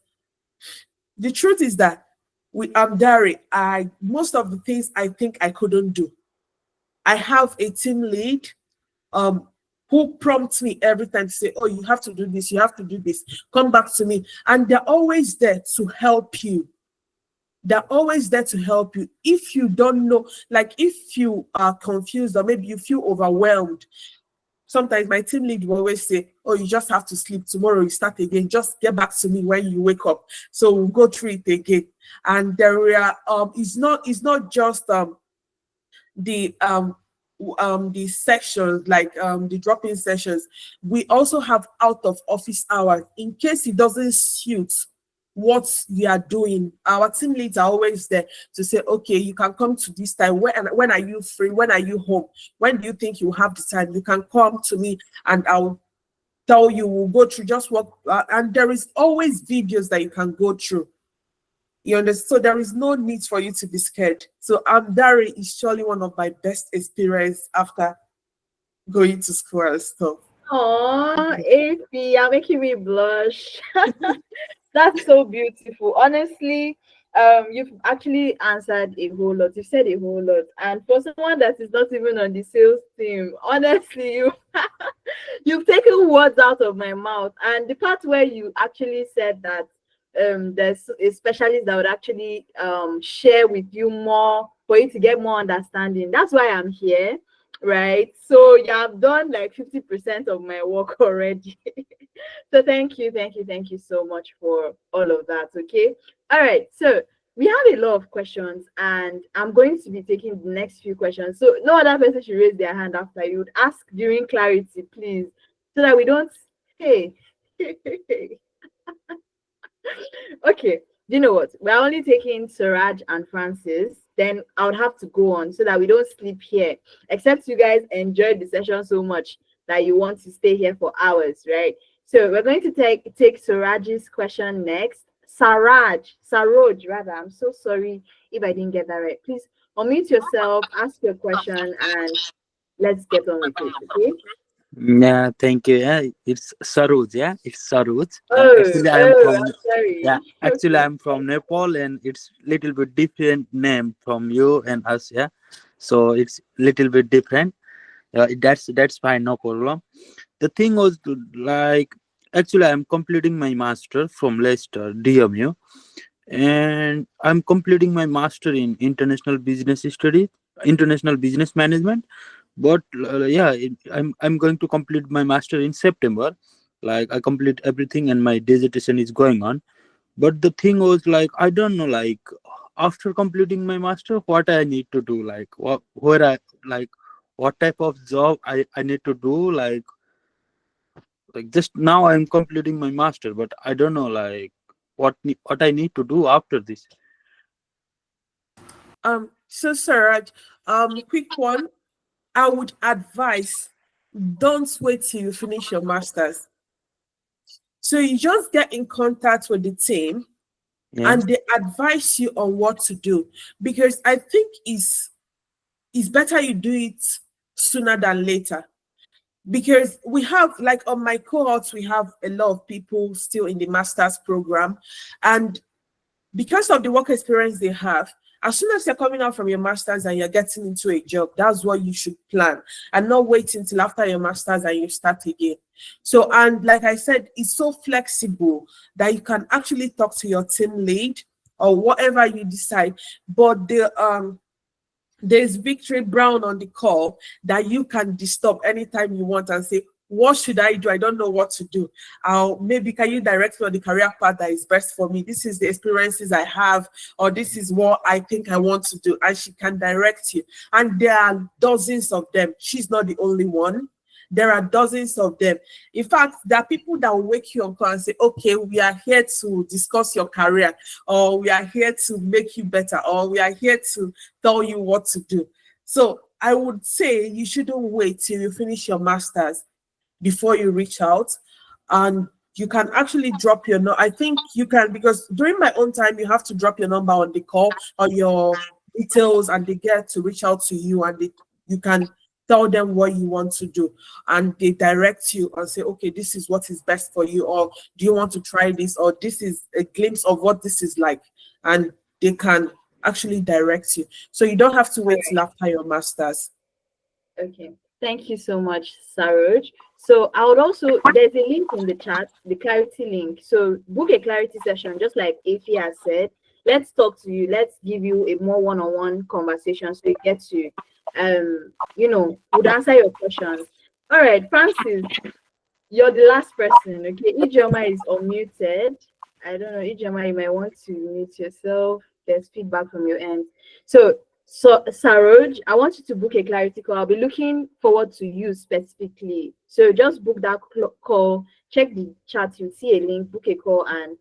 the truth is that with Dari, I most of the things I think I couldn't do. I have a team lead who prompts me every time to say, oh, you have to do this, you have to do this, come back to me. And they're always there to help you. They're always there to help you. If you don't know, like if you are confused or maybe you feel overwhelmed, sometimes my team lead will always say, oh, you just have to sleep. Tomorrow you start again. Just get back to me when you wake up. So we'll go through it again. And there are it's not just the sections, like the drop-in sessions. We also have out of office hours in case it doesn't suit what you are doing. Our team leads are always there to say, okay, you can come to this time. When are you free? When are you home? When do you think you have the time? You can come to me and I'll tell you. We'll go through just what and there is always videos that you can go through. You understand? So there is no need for you to be scared. So Dari is surely one of my best experience after going to school and stuff. Oh, AP, you're making me blush. That's so beautiful. Honestly, you've actually answered a whole lot. You've said a whole lot. And for someone that is not even on the sales team, honestly, you've taken words out of my mouth. And the part where you actually said that there's a specialist that would actually share with you more for you to get more understanding. That's why I'm here, right? So you have done like 50% of my work already. So thank you so much for all of that. Okay. All right. So we have a lot of questions, and I'm going to be taking the next few questions. So no other person should raise their hand after you. Would ask during clarity, please, so that we don't. Hey. Okay, you know what? We're only taking Suraj and Francis. Then I would have to go on so that we don't sleep here. Except you guys enjoyed the session so much that you want to stay here for hours, right? So we're going to take Suraj's question next. Saroj, rather. I'm so sorry if I didn't get that right. Please unmute yourself, ask your question, and let's get on with it, okay? Yeah, thank you. Yeah, it's Saroj. Yeah, it's Saroj. Actually, I'm sorry. yeah, actually, Okay. I'm from Nepal, and it's little bit different name from you and us. Yeah, so it's little bit different. That's fine, no problem. The thing was like, actually, I'm completing my master from Leicester DMU, and I'm completing my master in international business management. But yeah, I'm going to complete my master in September. Like I complete everything and my dissertation is going on. But the thing was like, I don't know, like after completing my master, what I need to do, like where I like what type of job I need to do, like just now I'm completing my master, but I don't know like what I need to do after this. So Saraj, quick one. I would advise, don't wait till you finish your masters. So you just get in contact with the team Yeah. and they advise you on what to do. Because I think it's better you do it sooner than later. Because we have, like on my cohorts, we have a lot of people still in the master's program. And because of the work experience they have, as soon as you're coming out from your master's and you're getting into a job, that's what you should plan, and not wait until after your master's and you start again. So, and like I said, it's so flexible that you can actually talk to your team lead or whatever you decide. But there's Victory Brown on the call that you can disturb anytime you want and say, what should I do? I don't know what to do. Maybe can you direct me on the career path that is best for me? This is the experiences I have, or this is what I think I want to do. And she can direct you. And there are dozens of them. She's not the only one. There are dozens of them. In fact, there are people that will wake you on call and say, okay, we are here to discuss your career, or we are here to make you better, or we are here to tell you what to do. So I would say you shouldn't wait till you finish your master's before you reach out. And you can actually drop your number. I think you can, because during my own time, you have to drop your number on the call or your details, and they get to reach out to you, and you can tell them what you want to do, and they direct you and say, okay, this is what is best for you, or do you want to try this, or this is a glimpse of what this is like, and they can actually direct you. So you don't have to wait till after your master's. Okay. Thank you so much, Saroj. So I would also, there's a link in the chat, the clarity link. So book a clarity session, just like Afi has said. Let's talk to you. Let's give you a more one-on-one conversation so you get to, would answer your questions. All right, Francis, you're the last person. Okay, Ijoma is unmuted. I don't know, Ijoma, you might want to mute yourself. There's feedback from your end. So Saroj, I want you to book a clarity call. I'll be looking forward to you specifically. So just book that call, check the chat, you'll see a link, book a call, and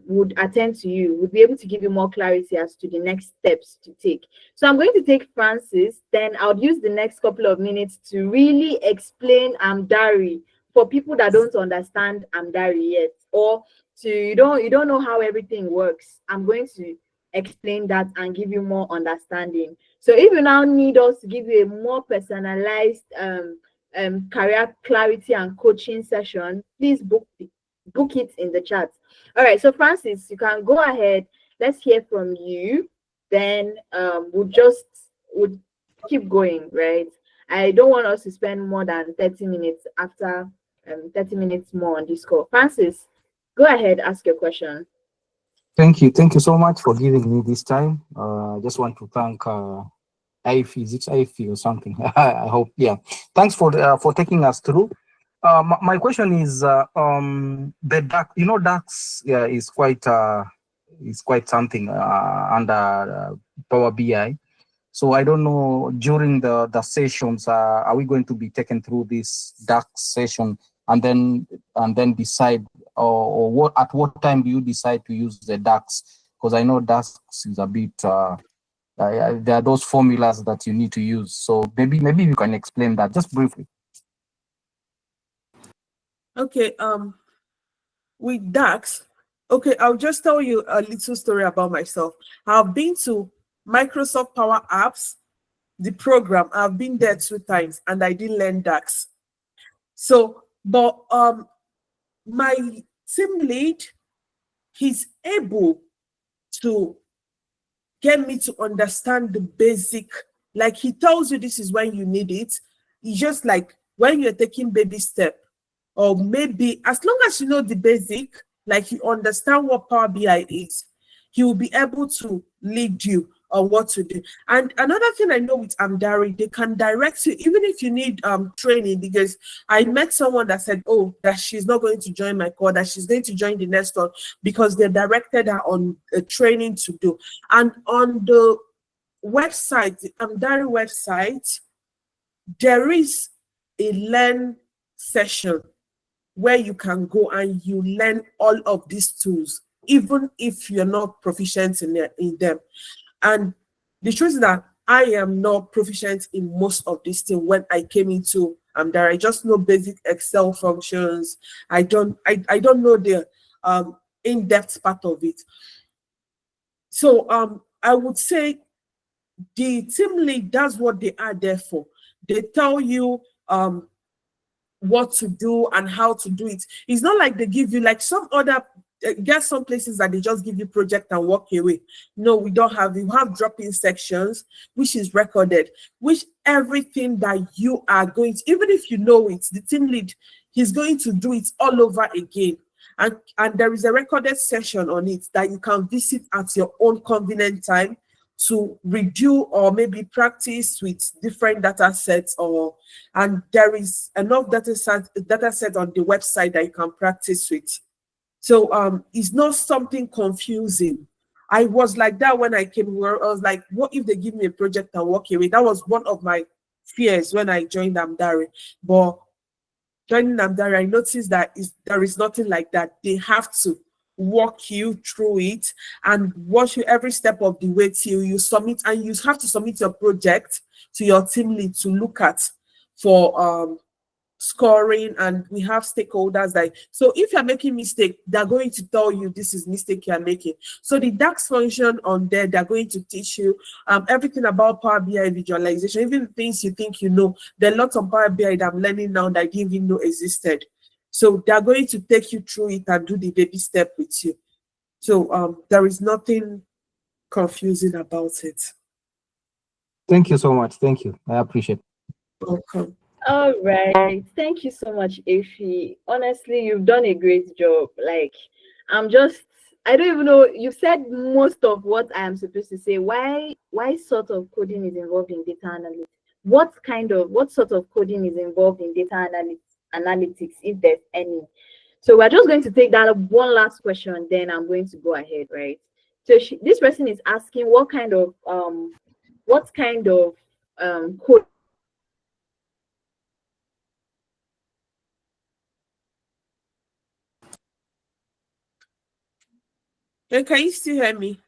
would attend to you, would be able to give you more clarity as to the next steps to take. So I'm going to take Francis, then I'll use the next couple of minutes to really explain Amdari for people that don't understand Amdari yet, or you don't know how everything works. I'm going to explain that and give you more understanding. So if you now need us to give you a more personalized career clarity and coaching session, please book it in the chat. All right, so Francis, you can go ahead. Let's hear from you. Then we'll keep going, right? I don't want us to spend more than 30 minutes after 30 minutes more on this call. Francis, go ahead, ask your question. Thank you so much for giving me this time. I just want to thank IFE, is it IFE or something? I hope, yeah. Thanks for taking us through. My question is the DAX. You know, DAX is quite something under Power BI. So I don't know, during the sessions, are we going to be taken through this DAX session and then decide, or at what time do you decide to use the DAX? Because I know DAX is a bit there are those formulas that you need to use. So maybe you can explain that just briefly. Okay, with DAX, okay, I'll just tell you a little story about myself. I've been to Microsoft Power Apps, the program. I've been there 2 times and I didn't learn DAX. So, but my team lead, he's able to get me to understand the basic, like he tells you this is when you need it. It's just like when you're taking baby step, or maybe as long as you know the basic, like you understand what Power BI is, he will be able to lead you on what to do. And another thing I know with Amdari, they can direct you even if you need training, because I met someone that said, oh, that she's not going to join my call, that she's going to join the next one because they directed her on a training to do. And on the website, the Amdari website, there is a learn session where you can go and you learn all of these tools, even if you're not proficient in them. And the truth is that I am not proficient in most of these things. When I came into Amdari, I just know basic Excel functions. I don't know the in-depth part of it. So I would say the team lead, that's what they are there for. They tell you what to do and how to do it. It's not like they give you, like some other, there's some places that they just give you project and walk away. No, we don't have. We have drop-in sections, which is recorded, which everything that you are going to, even if you know it, the team lead, he's going to do it all over again. And there is a recorded session on it that you can visit at your own convenient time to review or maybe practice with different data sets, and there is enough data set on the website that you can practice with. So it's not something confusing. I was like that when I came here. I was like, what if they give me a project and walk away? That was one of my fears when I joined Amdari. But joining Amdari, I noticed that there is nothing like that. They have to walk you through it and watch you every step of the way till you submit, and you have to submit your project to your team lead to look at for scoring, and we have stakeholders. Like, so if you're making mistake, they're going to tell you this is mistake you're making. So the DAX function on there, they're going to teach you everything about Power BI visualization, even things you think you know. There are lots of Power BI that I'm learning now that I didn't even know existed. So they're going to take you through it and do the baby step with you. So there is nothing confusing about it. Thank you so much. Thank you. I appreciate it. Welcome. All right. Thank you so much, Ifi. Honestly, you've done a great job. Like, I don't even know. You've said most of what I am supposed to say. Why sort of coding is involved in data analytics? What sort of coding is involved in data analytics, if there's any? So we're just going to take that one last question, then I'm going to go ahead, right? So this person is asking what kind of code. Hey, can you still hear me?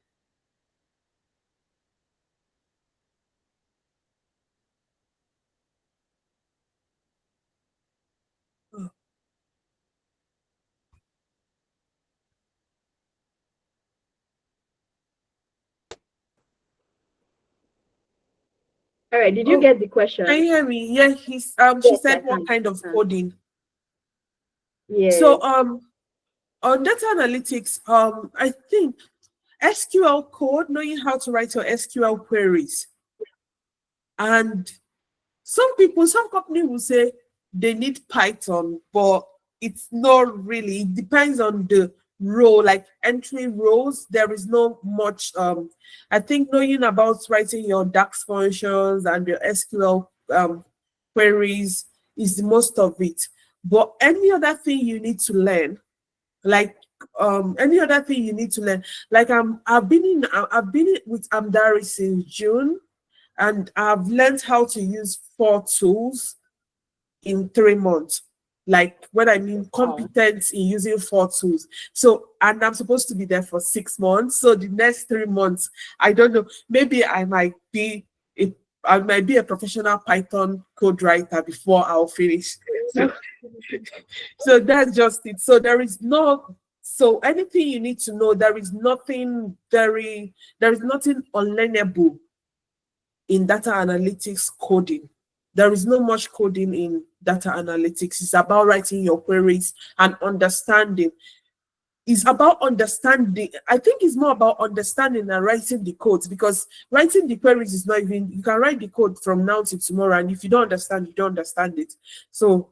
All right, did you get the question? Can you hear me? Yeah, she Yes, said what kind of coding? Yeah. So on data analytics, I think SQL code, knowing how to write your SQL queries. And some companies will say they need Python, but it's not really. It depends on the role, like entry roles. There is not much. I think knowing about writing your DAX functions and your SQL queries is the most of it. But any other thing you need to learn, like I've been with Amdari since June, and I've learned how to use 4 tools in 3 months. Like, when I mean competence in using 4 tools. So, and I'm supposed to be there for 6 months. So the next 3 months, I don't know, maybe I might be a professional Python code writer before I'll finish. So that's just it. So anything you need to know, there is nothing unlearnable in data analytics coding. There is not much coding in data analytics. It's about writing your queries and understanding. It's about understanding. I think it's more about understanding than writing the codes, because writing the queries is not even, you can write the code from now to tomorrow, and if you don't understand, you don't understand it. So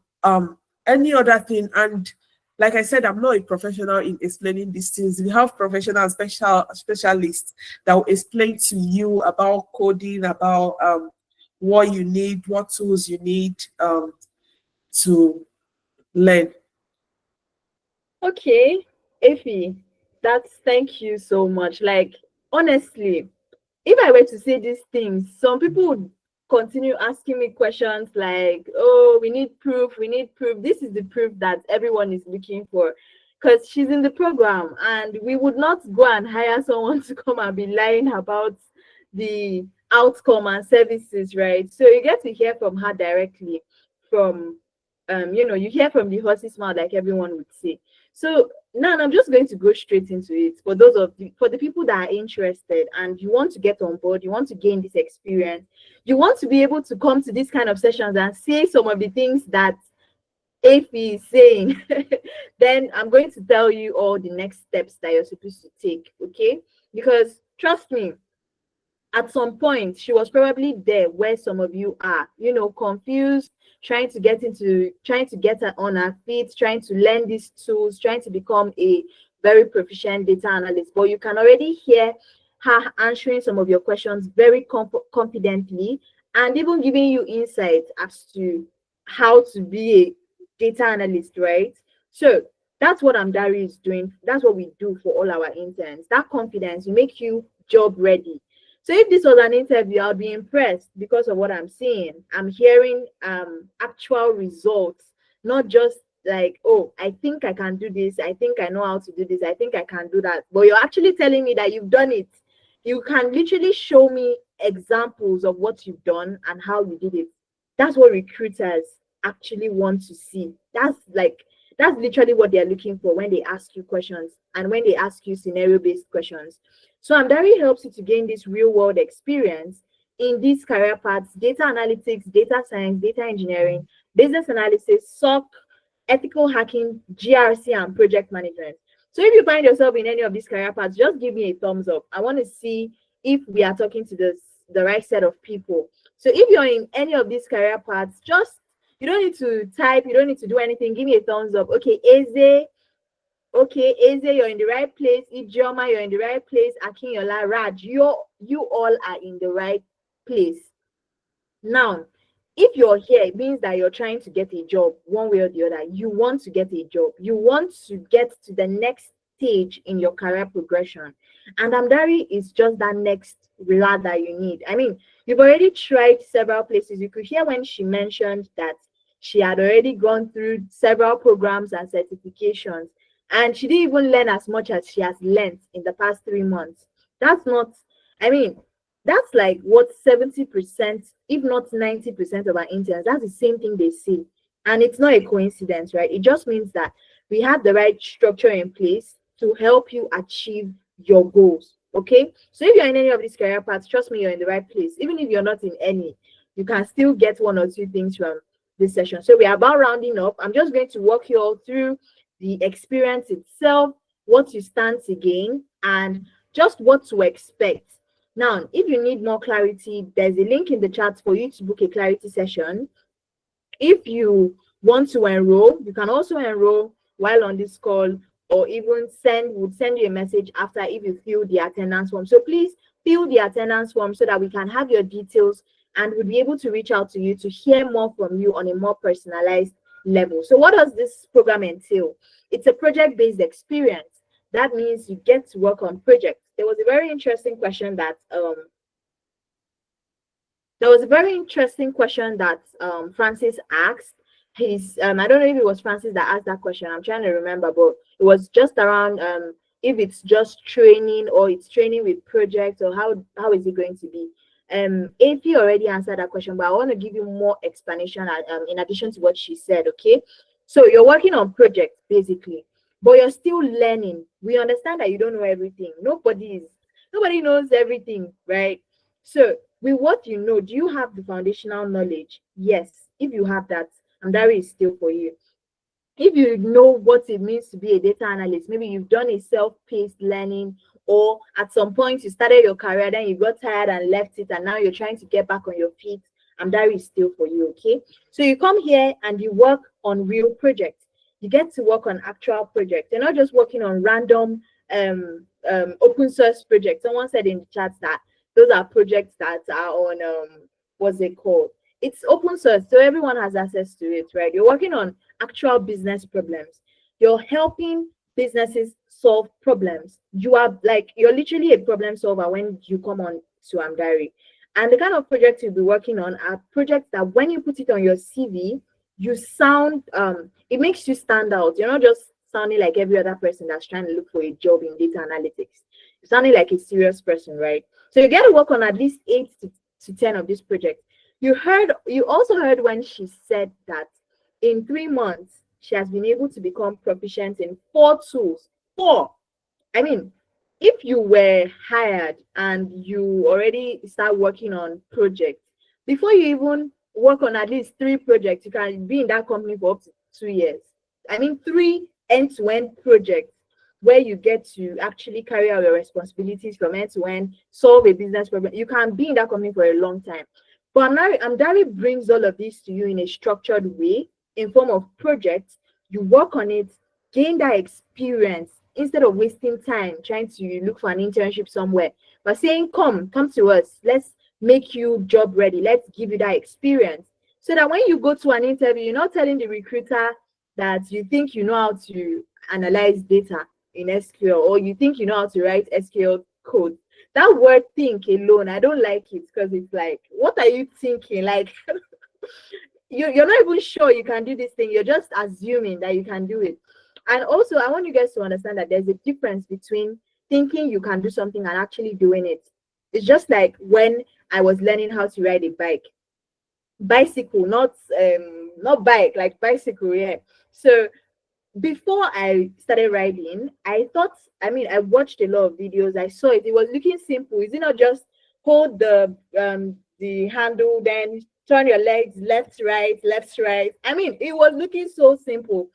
any other thing, and like I said, I'm not a professional in explaining these things. We have professional specialists that will explain to you about coding, about what you need, what tools you need to learn. Okay, Effie, thank you so much. Like, honestly, if I were to say these things, some people would continue asking me questions like, oh, we need proof. This is the proof that everyone is looking for, because she's in the program, and we would not go and hire someone to come and be lying about the outcome and services, right? So you get to hear from her directly, from you hear from the horse's mouth, like everyone would say. So now I'm just going to go straight into it. For the people that are interested and you want to get on board, you want to gain this experience, you want to be able to come to these kind of sessions and say some of the things that Afi is saying, then I'm going to tell you all the next steps that you're supposed to take, okay? Because trust me, at some point she was probably there where some of you are, confused, trying to get her on her feet, trying to learn these tools, trying to become a very proficient data analyst. But you can already hear her answering some of your questions very confidently, and even giving you insight as to how to be a data analyst, right? So that's what Amdari is doing. That's what we do for all our interns. That confidence will make you job ready. So if this was an interview, I'll be impressed because of what I'm seeing. I'm hearing actual results, not just like, oh, I think I can do this. I think I know how to do this. I think I can do that. But you're actually telling me that you've done it. You can literally show me examples of what you've done and how you did it. That's what recruiters actually want to see. That's literally what they're looking for when they ask you questions and when they ask you scenario-based questions. So Amdari helps you to gain this real-world experience in these career paths: data analytics, data science, data engineering, business analysis, SOC, ethical hacking, GRC, and project management. So if you find yourself in any of these career paths, just give me a thumbs up. I want to see if we are talking to the right set of people. So if you're in any of these career paths, just, you don't need to type, you don't need to do anything. Give me a thumbs up. Okay, Eze. Okay, Eze, you're in the right place. Ijoma, you're in the right place. Akinyola, Raj, you all are in the right place. Now, if you're here, it means that you're trying to get a job one way or the other. You want to get a job. You want to get to the next stage in your career progression. And Amdari is just that next ladder that you need. I mean, you've already tried several places. You could hear when she mentioned that she had already gone through several programs and certifications, and she didn't even learn as much as she has learned in the past 3 months. That's not, I mean, that's like what 70%, if not 90% of our interns, that's the same thing they see. And it's not a coincidence, right? It just means that we have the right structure in place to help you achieve your goals. Okay. So if you're in any of these career paths, trust me, you're in the right place. Even if you're not in any, you can still get 1 or 2 things from this session. So we are about rounding up. I'm just going to walk you all through the experience itself, what you stand to gain, and just what to expect. Now, if you need more clarity, there's a link in the chat for you to book a clarity session. If you want to enroll, you can also enroll while on this call, or even would send you a message after if you fill the attendance form. So please fill the attendance form so that we can have your details and we'll be able to reach out to you to hear more from you on a more personalized level. So what does this program entail? It's a project-based experience. That means you get to work on projects. There was a very interesting question that Francis asked. I don't know if it was Francis that asked that question. I'm trying to remember, but it was just around if it's just training or it's training with projects, or how is it going to be? If you already answered that question, but I want to give you more explanation in addition to what she said. Okay, so you're working on projects basically, but you're still learning. We understand that you don't know everything. Nobody knows everything, right? So with what you know, do you have the foundational knowledge? Yes. If you have that, Amdari is still for you. If you know what it means to be a data analyst, maybe you've done a self-paced learning, or at some point you started your career, then you got tired and left it, and now you're trying to get back on your feet, Amdari is still for you. Okay, so you come here and you work on real projects. You get to work on actual projects. You're not just working on random open source projects. Someone said in the chat that those are projects that are on what's it called? It's open source, so everyone has access to it, right? You're working on actual business problems. You're helping businesses solve problems. You're literally a problem solver when you come on to Amdari. And the kind of projects you'll be working on are projects that when you put it on your CV, you sound, it makes you stand out. You're not just sounding like every other person that's trying to look for a job in data analytics. You're sounding like a serious person, right? So you get to work on at least 8 to 10 of these projects. You also heard when she said that in 3 months, she has been able to become proficient in 4 tools. 4. I mean, if you were hired and you already start working on projects, before you even work on at least 3 projects, you can be in that company for up to 2 years. I mean, 3 end-to-end projects where you get to actually carry out your responsibilities from end to end, solve a business problem. You can be in that company for a long time. But Amdari brings all of this to you in a structured way, in form of projects. You work on it, gain that experience, instead of wasting time trying to look for an internship somewhere, but saying, come to us, let's make you job ready, let's give you that experience, so that when you go to an interview, you're not telling the recruiter that you think you know how to analyze data in SQL, or you think you know how to write SQL code. That word think alone, I don't like it, because it's like, what are you thinking? Like, you're not even sure you can do this thing. You're just assuming that you can do it. And also, I want you guys to understand that there's a difference between thinking you can do something and actually doing it. It's just like when I was learning how to ride a bicycle, not not bike, like bicycle, yeah. So before I started riding, I thought, I mean, I watched a lot of videos. I saw it. It was looking simple. Is it not just hold the handle, then turn your legs left, right, left, right? I mean, it was looking so simple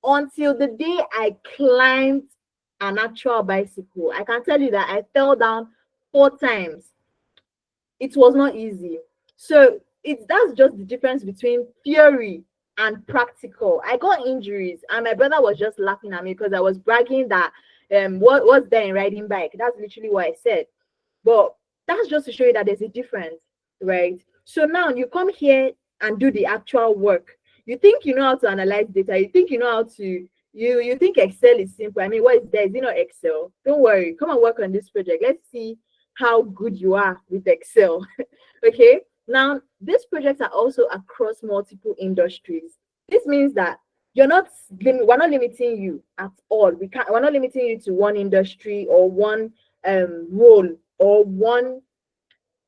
until the day I climbed an actual bicycle. I can tell you that I fell down 4 times. It was not easy. So it's that's just the difference between theory and practical. I got injuries, and my brother was just laughing at me because I was bragging that what was there in riding bike. That's literally what I said. But that's just to show you that there's a difference, right? So now you come here and do the actual work. You think you know how to analyze data. You think you know how to you think Excel is simple. I mean, what is there? Is it not Excel? Don't worry. Come and work on this project. Let's see how good you are with Excel. Okay. Now, these projects are also across multiple industries. This means that we're not limiting you at all. We're not limiting you to one industry or one role or one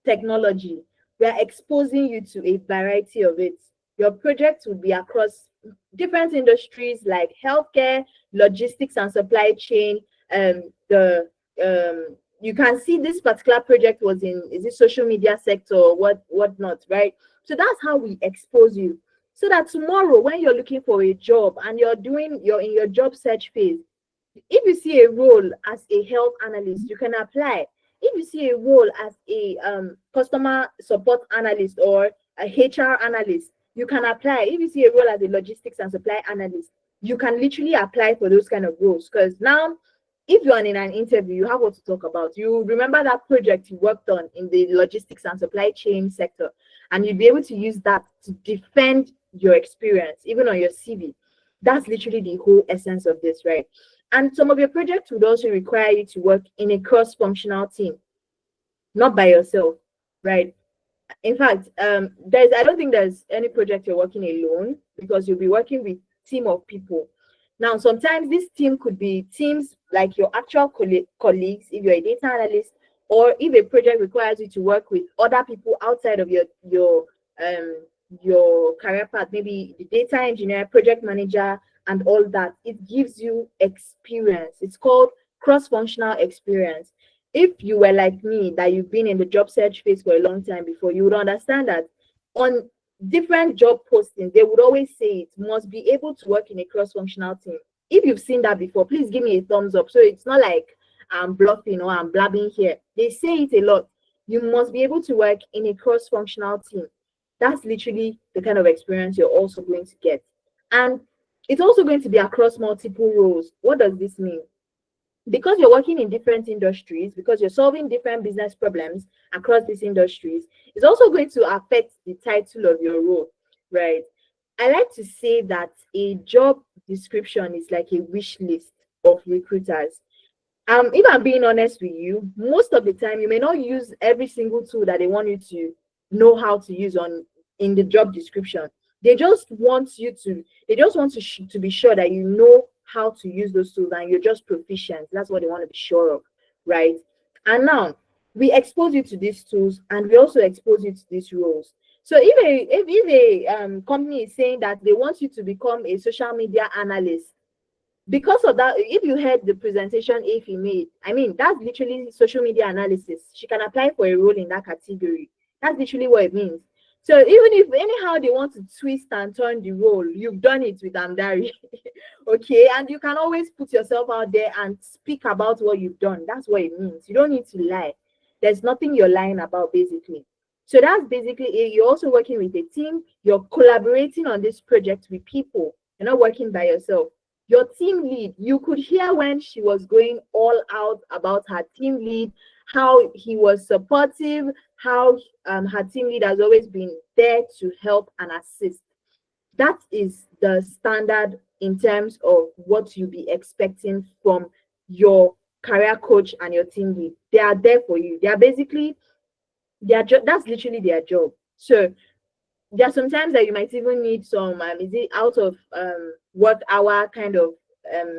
technology. We are exposing you to a variety of it. Your project will be across different industries like healthcare, logistics and supply chain. The You can see this particular project was in, is it social media sector or whatnot, right? So that's how we expose you. So that tomorrow when you're looking for a job and you're in your job search phase, if you see a role as a health analyst, you can apply. If you see a role as a customer support analyst or a HR analyst, you can apply. If you see a role as a logistics and supply analyst, you can literally apply for those kind of roles. Because now, if you're in an interview, you have what to talk about. You remember that project you worked on in the logistics and supply chain sector, and you'd be able to use that to defend your experience, even on your CV. That's literally the whole essence of this, right? And some of your projects would also require you to work in a cross-functional team, not by yourself, right? In fact, I don't think there's any project you're working alone, because you'll be working with team of people. Now, sometimes this team could be teams like your actual colleagues, if you're a data analyst, or if a project requires you to work with other people outside of your career path, maybe the data engineer, project manager, and all that. It gives you experience. It's called cross-functional experience. If you were like me, that you've been in the job search phase for a long time before, you would understand that on different job postings, they would always say it must be able to work in a cross-functional team. If you've seen that before, please give me a thumbs up. So it's not like I'm bluffing or I'm blabbing here. They say it a lot. You must be able to work in a cross-functional team. That's literally the kind of experience you're also going to get. And it's also going to be across multiple roles. What does this mean? Because you're working in different industries, because you're solving different business problems across these industries, it's also going to affect the title of your role, right? I like to say that a job description is like a wish list of recruiters. If I'm being honest with you, most of the time you may not use every single tool that they want you to know how to use in the job description. They just want to be sure that you know how to use those tools and you're just proficient. That's what they want to be sure of, right? And now we expose you to these tools and we also expose you to these roles. So if a company is saying that they want you to become a social media analyst, because of that, if you heard the presentation Afi made, I mean, that's literally social media analysis. She can apply for a role in that category. That's literally what it means. So even if anyhow they want to twist and turn the role, you've done it with Amdari. Okay, and you can always put yourself out there and speak about what you've done. That's what it means. You don't need to lie. There's nothing you're lying about, basically. So that's basically it. You're also working with a team. You're collaborating on this project with people. You're not working by yourself. Your team lead, you could hear when she was going all out about her team lead, how he was supportive, how her team lead has always been there to help and assist. That is the standard in terms of what you'll be expecting from your career coach and your team lead. They are there for you. They are basically that's literally their job. So there are sometimes that you might even need some is it out of work hour kind of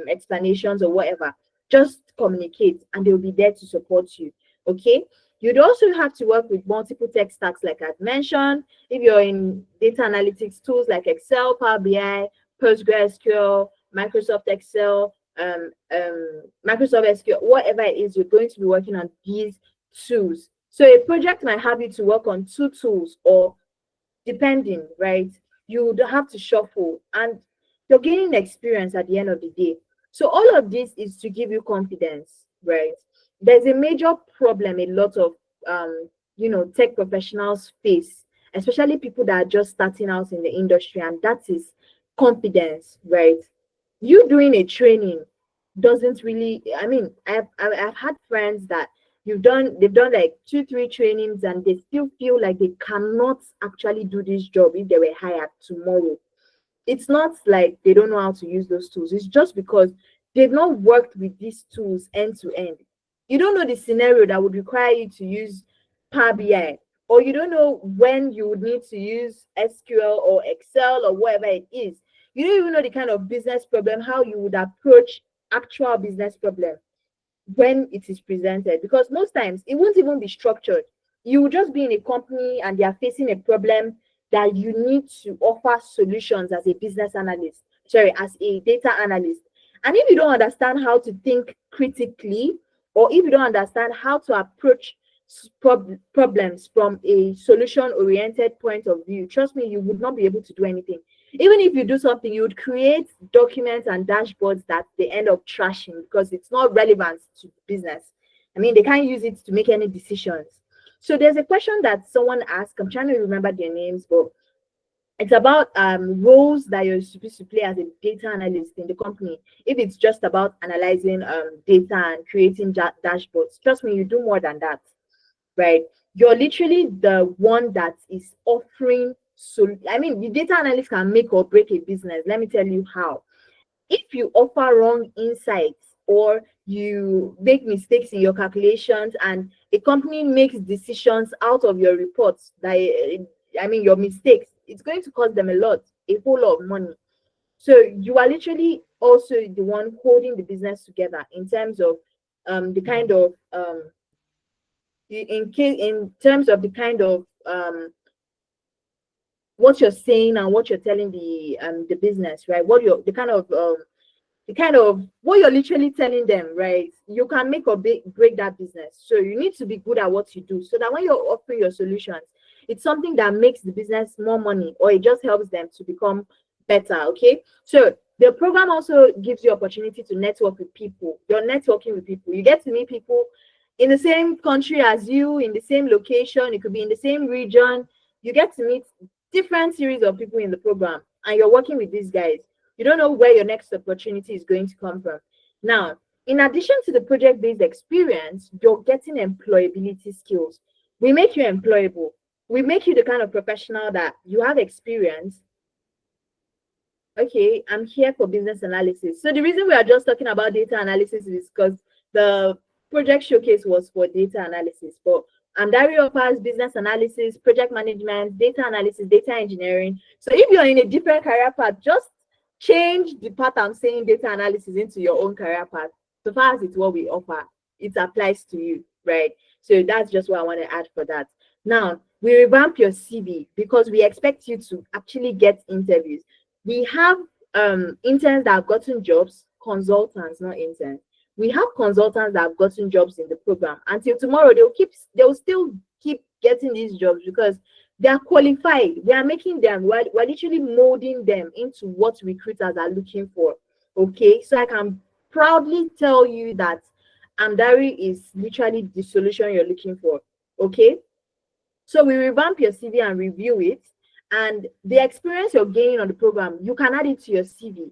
explanations or whatever. Just communicate and they'll be there to support you. Okay, You'd also have to work with multiple tech stacks, like I've mentioned. If you're in data analytics tools like Excel, Power BI, PostgreSQL, Microsoft Excel, Microsoft SQL, whatever it is, you're going to be working on these tools. So a project might have you to work on 2 tools, or depending, right? You would have to shuffle, and you're gaining experience at the end of the day. So all of this is to give you confidence, right? There's a major problem a lot of tech professionals face, especially people that are just starting out in the industry, and that is confidence, right? You doing a training doesn't really, I mean, I've had friends that they've done like 2 3 trainings, and they still feel like they cannot actually do this job if they were hired tomorrow. It's not like they don't know how to use those tools. It's just because they've not worked with these tools end to end. You don't know the scenario that would require you to use Power BI, or you don't know when you would need to use SQL or Excel or whatever it is. You don't even know the kind of business problem, how you would approach actual business problem when it is presented, because most times it won't even be structured. You will just be in a company and they are facing a problem that you need to offer solutions as a business analyst, sorry, as a data analyst. And if you don't understand how to think critically, or if you don't understand how to approach problems from a solution oriented point of view, trust me, you would not be able to do anything. Even if you do something, you would create documents and dashboards that they end up trashing because it's not relevant to business. I mean, they can't use it to make any decisions. So there's a question that someone asked, I'm trying to remember their names, but it's about roles that you're supposed to play as a data analyst in the company. If it's just about analyzing data and creating dashboards, trust me, you do more than that, right? You're literally the one that is offering. So, I mean, the data analyst can make or break a business. Let me tell you how. If you offer wrong insights, or you make mistakes in your calculations, and a company makes decisions out of your reports, that I mean, your mistakes, it's going to cost them a whole lot of money. So you are literally also the one holding the business together in terms of the kind of in terms of the kind of what you're saying and what you're telling the business, right? What you're the kind of what you're literally telling them, right? You can make or break that business. So you need to be good at what you do, so that when you're offering your solutions, it's something that makes the business more money, or it just helps them to become better. Okay. So the program also gives you opportunity to network with people. You're networking with people. You get to meet people in the same country as you, in the same location. It could be in the same region. You get to meet different series of people in the program, and you're working with these guys. You don't know where your next opportunity is going to come from. Now, in addition to the project-based experience, you're getting employability skills. We make you employable. We make you the kind of professional that you have experience. Okay, I'm here for business analysis. So the reason we are just talking about data analysis is because the project showcase was for data analysis. But Amdari offers business analysis, project management, data analysis, data engineering. So if you're in a different career path, just change the part I'm saying data analysis into your own career path. So far as it's what we offer, it applies to you, right? So that's just what I want to add for that. Now, we revamp your CV because we expect you to actually get interviews. We have interns that have gotten jobs, consultants, not interns. We have consultants that have gotten jobs in the program. Until tomorrow, they'll still keep getting these jobs because they are qualified. We are making them, we're literally molding them into what recruiters are looking for. Okay, so I can proudly tell you that Amdari is literally the solution you're looking for. Okay, so we revamp your CV and review it, and the experience you're gaining on the program, you can add it to your CV.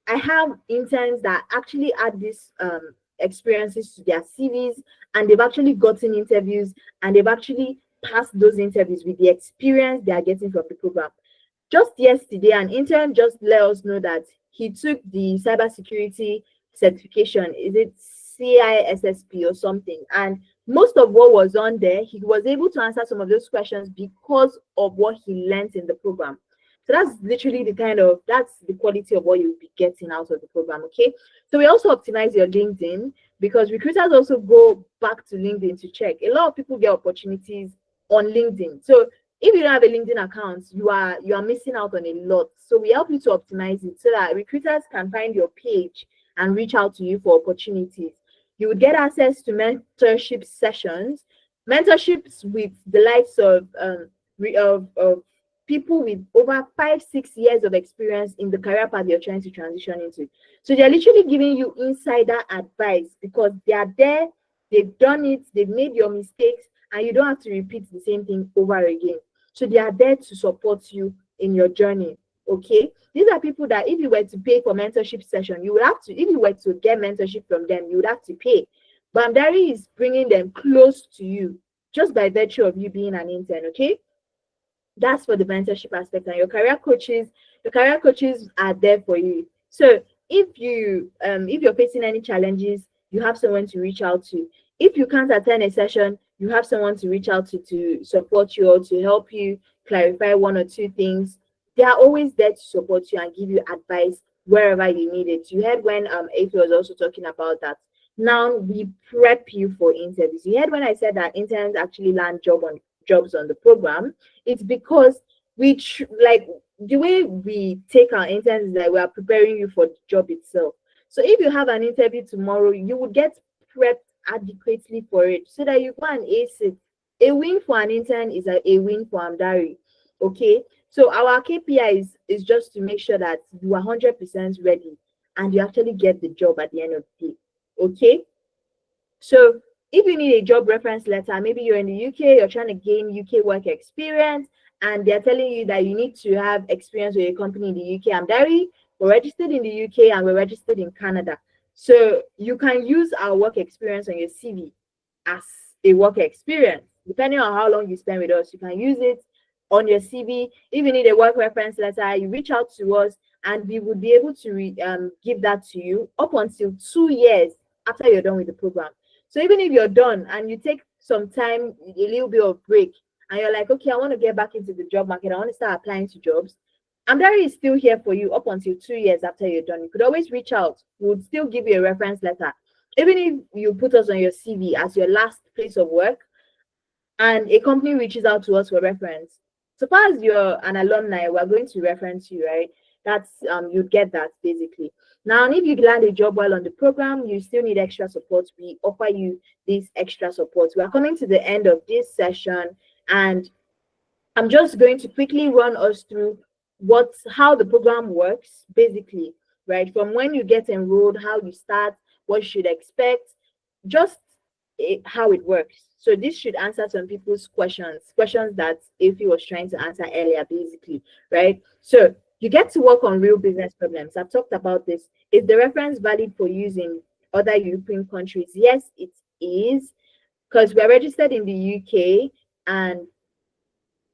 I have interns that actually add these experiences to their CVs, and they've actually gotten interviews, and they've actually passed those interviews with the experience they are getting from the program. Just yesterday, an intern just let us know that he took the cybersecurity certification. Is it CISSP or something? And most of what was on there, he was able to answer some of those questions because of what he learned in the program. So that's literally that's the quality of what you'll be getting out of the program. Okay. So we also optimize your LinkedIn, because recruiters also go back to LinkedIn to check. A lot of people get opportunities on LinkedIn. So if you don't have a LinkedIn account, you are missing out on a lot. So we help you to optimize it so that recruiters can find your page and reach out to you for opportunities. You would get access to mentorship sessions, mentorships with the likes of people with over 5-6 years of experience in the career path you're trying to transition into. So they're literally giving you insider advice because they are there, they've done it, they've made your mistakes, and you don't have to repeat the same thing over again. So they are there to support you in your journey. Okay, these are people that if you were to pay for mentorship session, you would have to, if you were to get mentorship from them, you would have to pay. But Dari is bringing them close to you just by virtue of you being an intern. Okay, that's for the mentorship aspect. And your career coaches are there for you. So if you're facing any challenges, you have someone to reach out to. If you can't attend a session, you have someone to reach out to support you or to help you clarify one or two things. They are always there to support you and give you advice wherever you need it. You heard when Afe was also talking about that. Now we prep you for interviews. You heard when I said that interns actually land jobs on the program. It's because like the way we take our interns is that we are preparing you for the job itself. So if you have an interview tomorrow, you will get prepped adequately for it so that you go and ace it. A win for an intern is a win for Amdari. Okay. So our KPI is just to make sure that you are 100% ready and you actually get the job at the end of the day. Okay. So if you need a job reference letter, maybe you're in the UK, you're trying to gain UK work experience, and they're telling you that you need to have experience with a company in the UK. Amdari, we're registered in the UK and we're registered in Canada. So you can use our work experience on your CV as a work experience. Depending on how long you spend with us, you can use it on your CV. If you need a work reference letter, you reach out to us and we would be able to give that to you up until 2 years after you're done with the program. So even if you're done and you take some time, a little bit of break, and you're like, okay, I want to get back into the job market, I want to start applying to jobs, Amdari is still here for you up until 2 years after you're done. You could always reach out. We'll still give you a reference letter. Even if you put us on your CV as your last place of work and a company reaches out to us for reference, so far as you're an alumni, we're going to reference you, right? That's you'd get that basically. Now, if you land a job while on the program, you still need extra support. We offer you this extra support. We are coming to the end of this session, and I'm just going to quickly run us through how the program works, basically, right? From when you get enrolled, how you start, what you should expect, just how it works. So this should answer some people's questions that Afi was trying to answer earlier, basically, right? So you get to work on real business problems. I've talked about this. Is the reference valid for use in other European countries? Yes, it is, because we're registered in the UK, and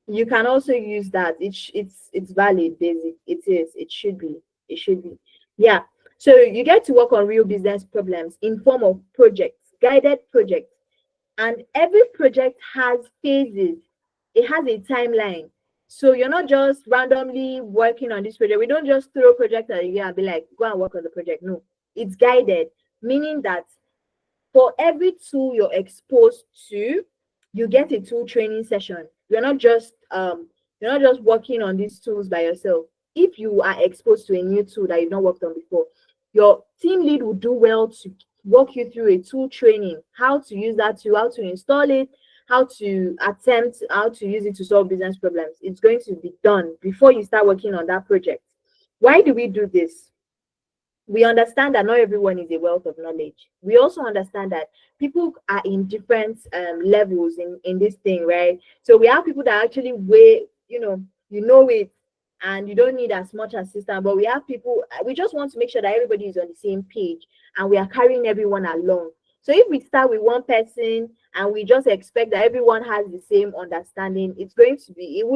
you can also use that. It's valid, basic. It should be. Yeah. So you get to work on real business problems in form of projects, guided projects. And every project has phases. It has a timeline. So you're not just randomly working on this project. We don't just throw projects at you and be like, go and work on the project. No, it's guided, meaning that for every tool you're exposed to, you get a tool training session. You're not just working on these tools by yourself. If you are exposed to a new tool that you've not worked on before, your team lead will do well to walk you through a tool training, how to use that tool, how to install it, how to use it to solve business problems. It's going to be done before you start working on that project. Why do we do this? We understand that not everyone is a wealth of knowledge. We also understand that people are in different levels in this thing, right? So we have people that actually you know it, and you don't need as much assistance. But we have people, we just want to make sure that everybody is on the same page and we are carrying everyone along. So if we start with one person and we just expect that everyone has the same understanding, you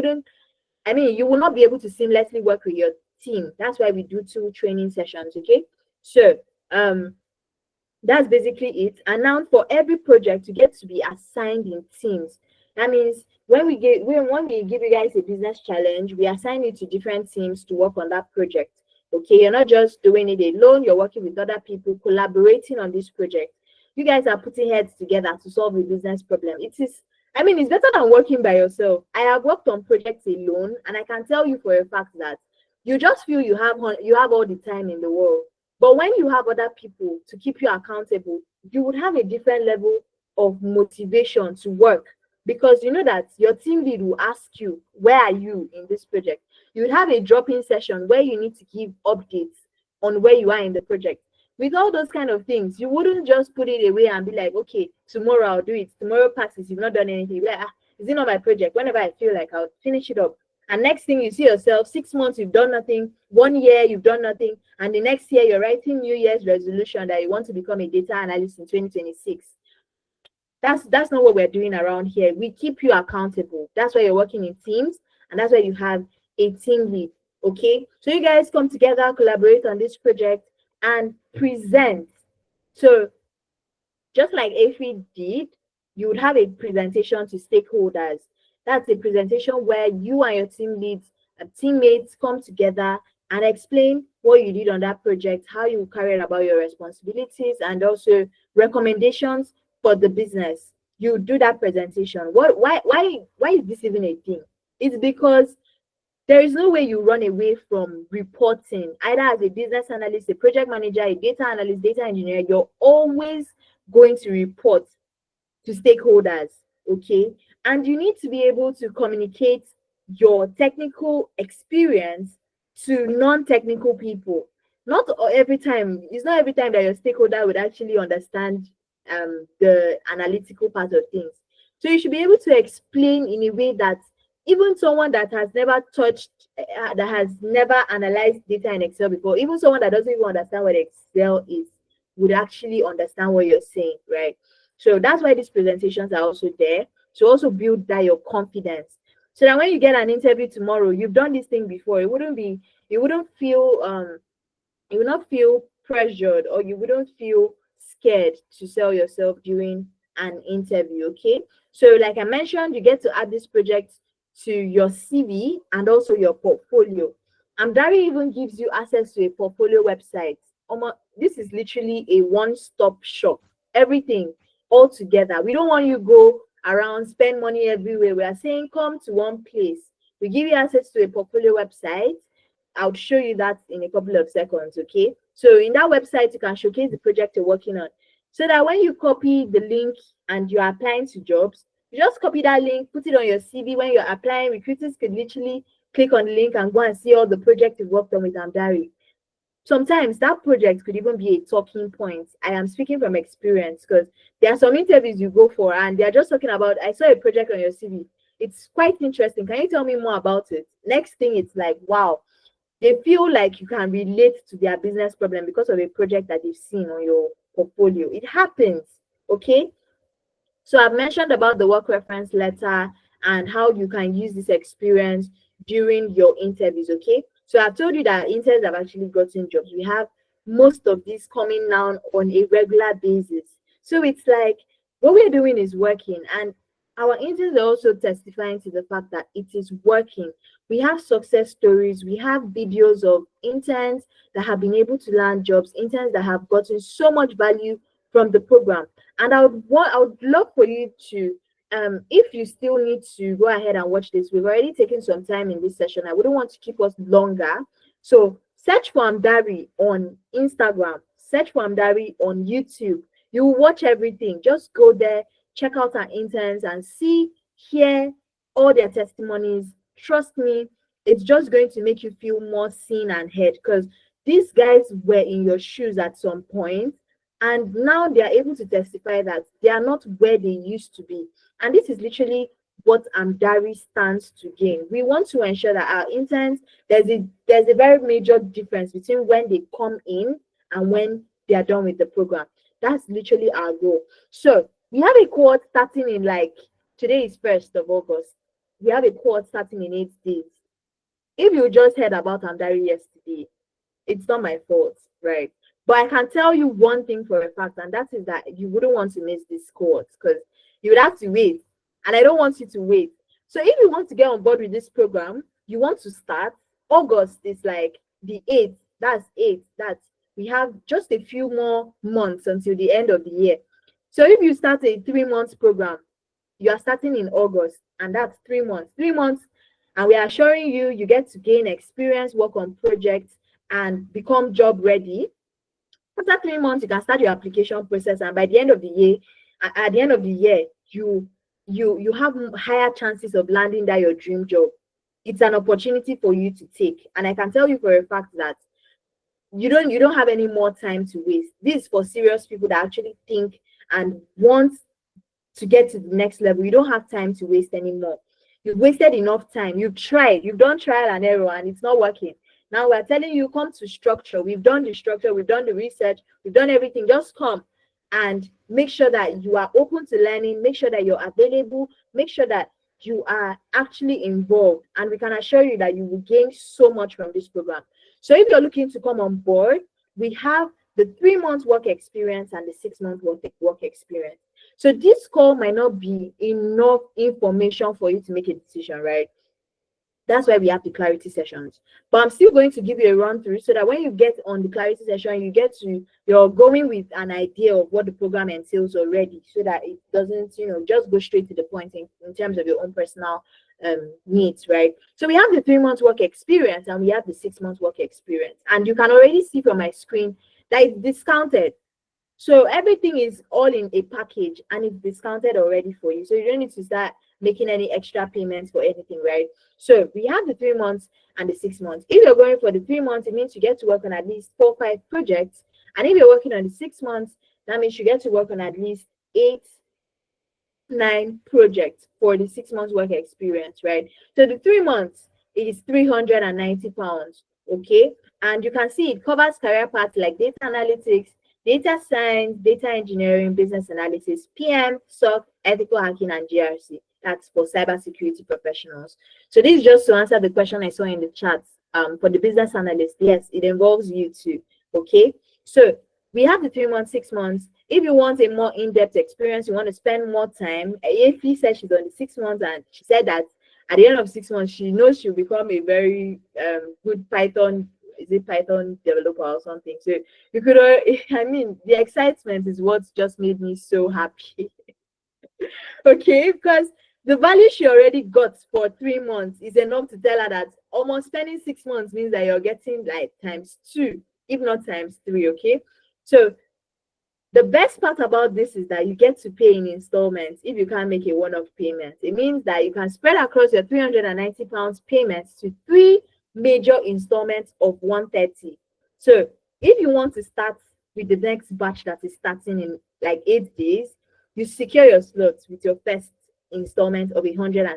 will not be able to seamlessly work with your team. That's why we do 2 training sessions. Okay, so that's basically it. And now for every project, you get to be assigned in teams. That means when we give you guys a business challenge, we assign you to different teams to work on that project. Okay, you're not just doing it alone, you're working with other people, collaborating on this project. You guys are putting heads together to solve a business problem. It's better than working by yourself. I have worked on projects alone, and I can tell you for a fact that you just feel you have all the time in the world. But when you have other people to keep you accountable, you would have a different level of motivation to work, because you know that your team lead will ask you, where are you in this project? You would have a drop-in session where you need to give updates on where you are in the project. With all those kind of things, you wouldn't just put it away and be like, okay, tomorrow I'll do it. Tomorrow passes, you've not done anything. You're like, is it not my project? Whenever I feel like, I'll finish it up. And next thing you see yourself, 6 months you've done nothing, 1 year you've done nothing, and the next year you're writing New Year's resolution that you want to become a data analyst in 2026. That's not what we're doing around here. We keep you accountable. That's why you're working in teams, and that's why you have a team lead. Okay, so you guys come together, collaborate on this project, and present. So just like Afi did, you would have a presentation to stakeholders. That's a presentation where you and your teammates come together and explain what you did on that project, how you carried about your responsibilities, and also recommendations for the business. You do that presentation. Why is this even a thing? It's because there is no way you run away from reporting, either as a business analyst, a project manager, a data analyst, data engineer. You're always going to report to stakeholders, okay? And you need to be able to communicate your technical experience to non-technical people. Not every time, it's not every time that your stakeholder would actually understand the analytical part of things. So you should be able to explain in a way that even someone that has never that has never analyzed data in Excel before, even someone that doesn't even understand what Excel is, would actually understand what you're saying, right? So that's why these presentations are also there, to also build that your confidence. So that when you get an interview tomorrow, you've done this thing before, you wouldn't feel you will not feel pressured, or you wouldn't feel scared to sell yourself during an interview. Okay, so like I mentioned, you get to add this project to your CV and also your portfolio. And Dari even gives you access to a portfolio website. This is literally a one-stop shop, everything all together. We don't want you go around, spend money everywhere. We are saying come to one place. We give you access to a portfolio website. I'll show you that in a couple of seconds, okay? So in that website, you can showcase the project you're working on, so that when you copy the link and you're applying to jobs, you just copy that link, put it on your CV. When you're applying, recruiters could literally click on the link and go and see all the projects you've worked on with Amdari. Sometimes that project could even be a talking point. I am speaking from experience, because there are some interviews you go for and they're just talking about, I saw a project on your CV. It's quite interesting. Can you tell me more about it? Next thing, it's like, wow, they feel like you can relate to their business problem because of a project that they've seen on your portfolio. It happens, okay? So I've mentioned about the work reference letter and how you can use this experience during your interviews, okay? So I've told you that interns have actually gotten jobs. We have most of these coming now on a regular basis. So it's like what we're doing is working, and our interns are also testifying to the fact that it is working. We have success stories. We have videos of interns that have been able to land jobs, interns that have gotten so much value from the program. And I would love for you to, if you still need to go ahead and watch this, we've already taken some time in this session. I wouldn't want to keep us longer. So search for Amdari on Instagram, search for Amdari on YouTube. You will watch everything. Just go there, check out our interns and hear all their testimonies. Trust me, it's just going to make you feel more seen and heard, because these guys were in your shoes at some point, and now they are able to testify that they are not where they used to be. And this is literally what Amdari stands to gain. We want to ensure that our interns, there's a very major difference between when they come in and when they are done with the program. That's literally our goal. So we have a cohort starting in, like, today is 1st of August. We have a cohort starting in 8 days. If you just heard about Amdari yesterday, it's not my fault, right? But I can tell you one thing for a fact, and that is that you wouldn't want to miss this cohort, because you would have to wait. And I don't want you to wait. So if you want to get on board with this program, you want to start, August is like the 8th. That's 8th. That's we have just a few more months until the end of the year. So if you start a 3 months program, you are starting in August, and that's 3 months. 3 months, and we are assuring you, you get to gain experience, work on projects, and become job ready. After 3 months, you can start your application process, and by the end of the year, at the end of the year, you have higher chances of landing that your dream job. It's an opportunity for you to take, and I can tell you for a fact that you don't have any more time to waste. This is for serious people that actually think and want to get to the next level. You don't have time to waste anymore. You've wasted enough time. You've tried, you've done trial and error, and it's not working. Now we're telling you, come to structure. We've done the structure, we've done the research, we've done everything. Just come and make sure that you are open to learning, make sure that you're available, make sure that you are actually involved, and we can assure you that you will gain so much from this program. So if you're looking to come on board, we have the 3 months work experience and the 6 month work experience. So this call might not be enough information for you to make a decision, right? That's why we have the clarity sessions. But I'm still going to give you a run through so that when you get on the clarity session, you're going with an idea of what the program entails already, so that it doesn't, just go straight to the point in terms of your own personal needs, right? So we have the 3 months work experience and we have the 6 months work experience. And you can already see from my screen that it's discounted. So everything is all in a package and it's discounted already for you. So you don't need to start making any extra payments for anything, right? So we have the 3 months and the 6 months. If you're going for the 3 months, it means you get to work on at least 4 or 5 projects. And if you're working on the 6 months, that means you get to work on at least 8, 9 projects for the 6 months work experience, right? So the 3 months is £390, okay? And you can see it covers career paths like data analytics, data science, data engineering, business analysis, PM, SOC, ethical hacking, and GRC. That's for cybersecurity professionals. So this is just to answer the question I saw in the chat. For the business analyst, yes, it involves you too. Okay. So we have the 3 months, 6 months. If you want a more in-depth experience, you want to spend more time. Afi said she's on the 6 months, and she said that at the end of 6 months, she knows she'll become a very good Python developer or something. So you could, the excitement is what's just made me so happy. Okay, because the value she already got for 3 months is enough to tell her that almost spending 6 months means that you're getting like ×2, if not ×3. Okay, so the best part about this is that you get to pay in installments if you can't make a one-off payment. It means that you can spread across your £390 payments to 3 major installments of 130. So if you want to start with the next batch that is starting in like 8 days, you secure your slots with your first installment of £130.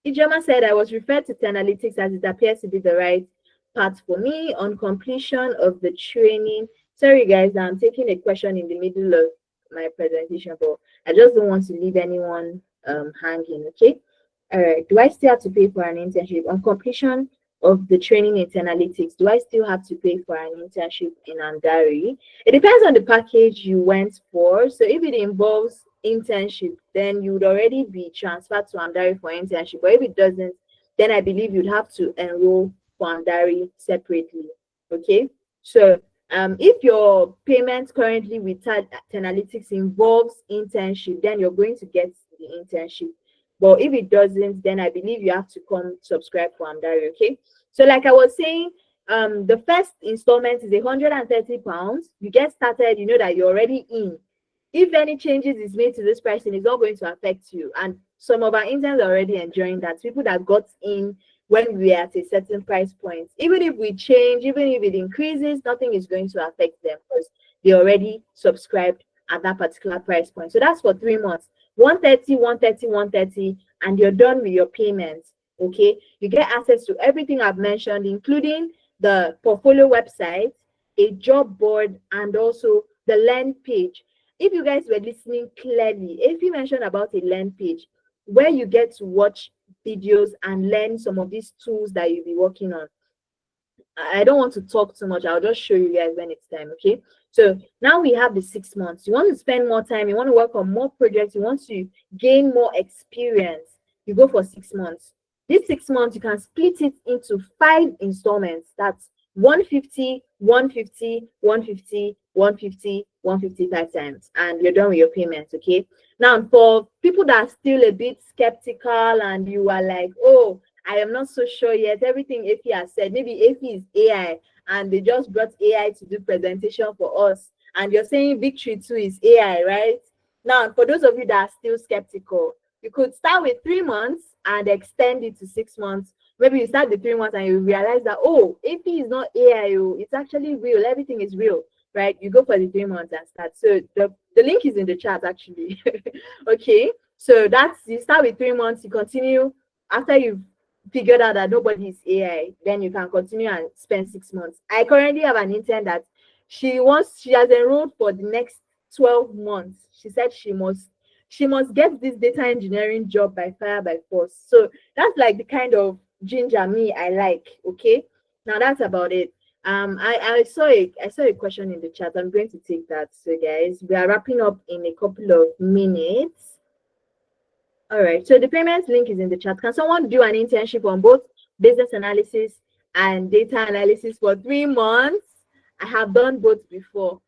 Ijoma said, I was referred to Analytics as it appears to be the right path for me on completion of the training. Sorry guys, I'm taking a question in the middle of my presentation, but I just don't want to leave anyone hanging. Okay. All right. Do I still have to pay for an internship on completion of the training in analytics? Do I still have to pay for an internship in Andari? It depends on the package you went for. So if it involves internship, then you would already be transferred to Andari for internship. But if it doesn't, then I believe you'd have to enroll for Andari separately. Okay. So if your payment currently with Analytics involves internship, then you're going to get the internship. But if it doesn't, then I believe you have to come subscribe for Amdari. Okay. So like I was saying, the first installment is £130. You get started, you know that you're already in. If any changes is made to this pricing, it's not going to affect you. And some of our interns are already enjoying that. People that got in when we are at a certain price point, even if we change, even if it increases, nothing is going to affect them because they already subscribed at that particular price point. So that's for 3 months. 130, 130, 130, and you're done with your payments. Okay, you get access to everything I've mentioned, including the portfolio website, a job board, and also the land page. If you guys were listening clearly, if you mentioned about a land page where you get to watch videos and learn some of these tools that you'll be working on. I don't want to talk too much. I'll just show you guys when it's time. Okay. So now we have the 6 months. You want to spend more time, you want to work on more projects, you want to gain more experience, you go for 6 months. This 6 months, you can split it into 5 installments. That's 150, 150, 150, 150, 155 times, and you're done with your payments. Okay. Now, for people that are still a bit skeptical and you are like, oh, I am not so sure yet, everything AP has said, maybe AP is AI and they just brought AI to do presentation for us, and you're saying Victory 2 is AI, right? Now, for those of you that are still skeptical, you could start with 3 months and extend it to 6 months. Maybe you start the 3 months and you realize that, oh, AP is not AI, oh, it's actually real, everything is real, right? You go for the 3 months and start. So the link is in the chat actually. Okay, so that's, you start with 3 months, you continue after you've figured out that nobody is AI, then you can continue and spend 6 months. I currently have an intern that she has enrolled for the next 12 months. She said she must get this data engineering job by fire by force. So that's like the kind of ginger me I like. Okay, now that's about it. I saw a question in the chat. I'm going to take that. So guys, we are wrapping up in a couple of minutes. All right, so the payments link is in the chat. Can someone do an internship on both business analysis and data analysis for 3 months? I have done both before.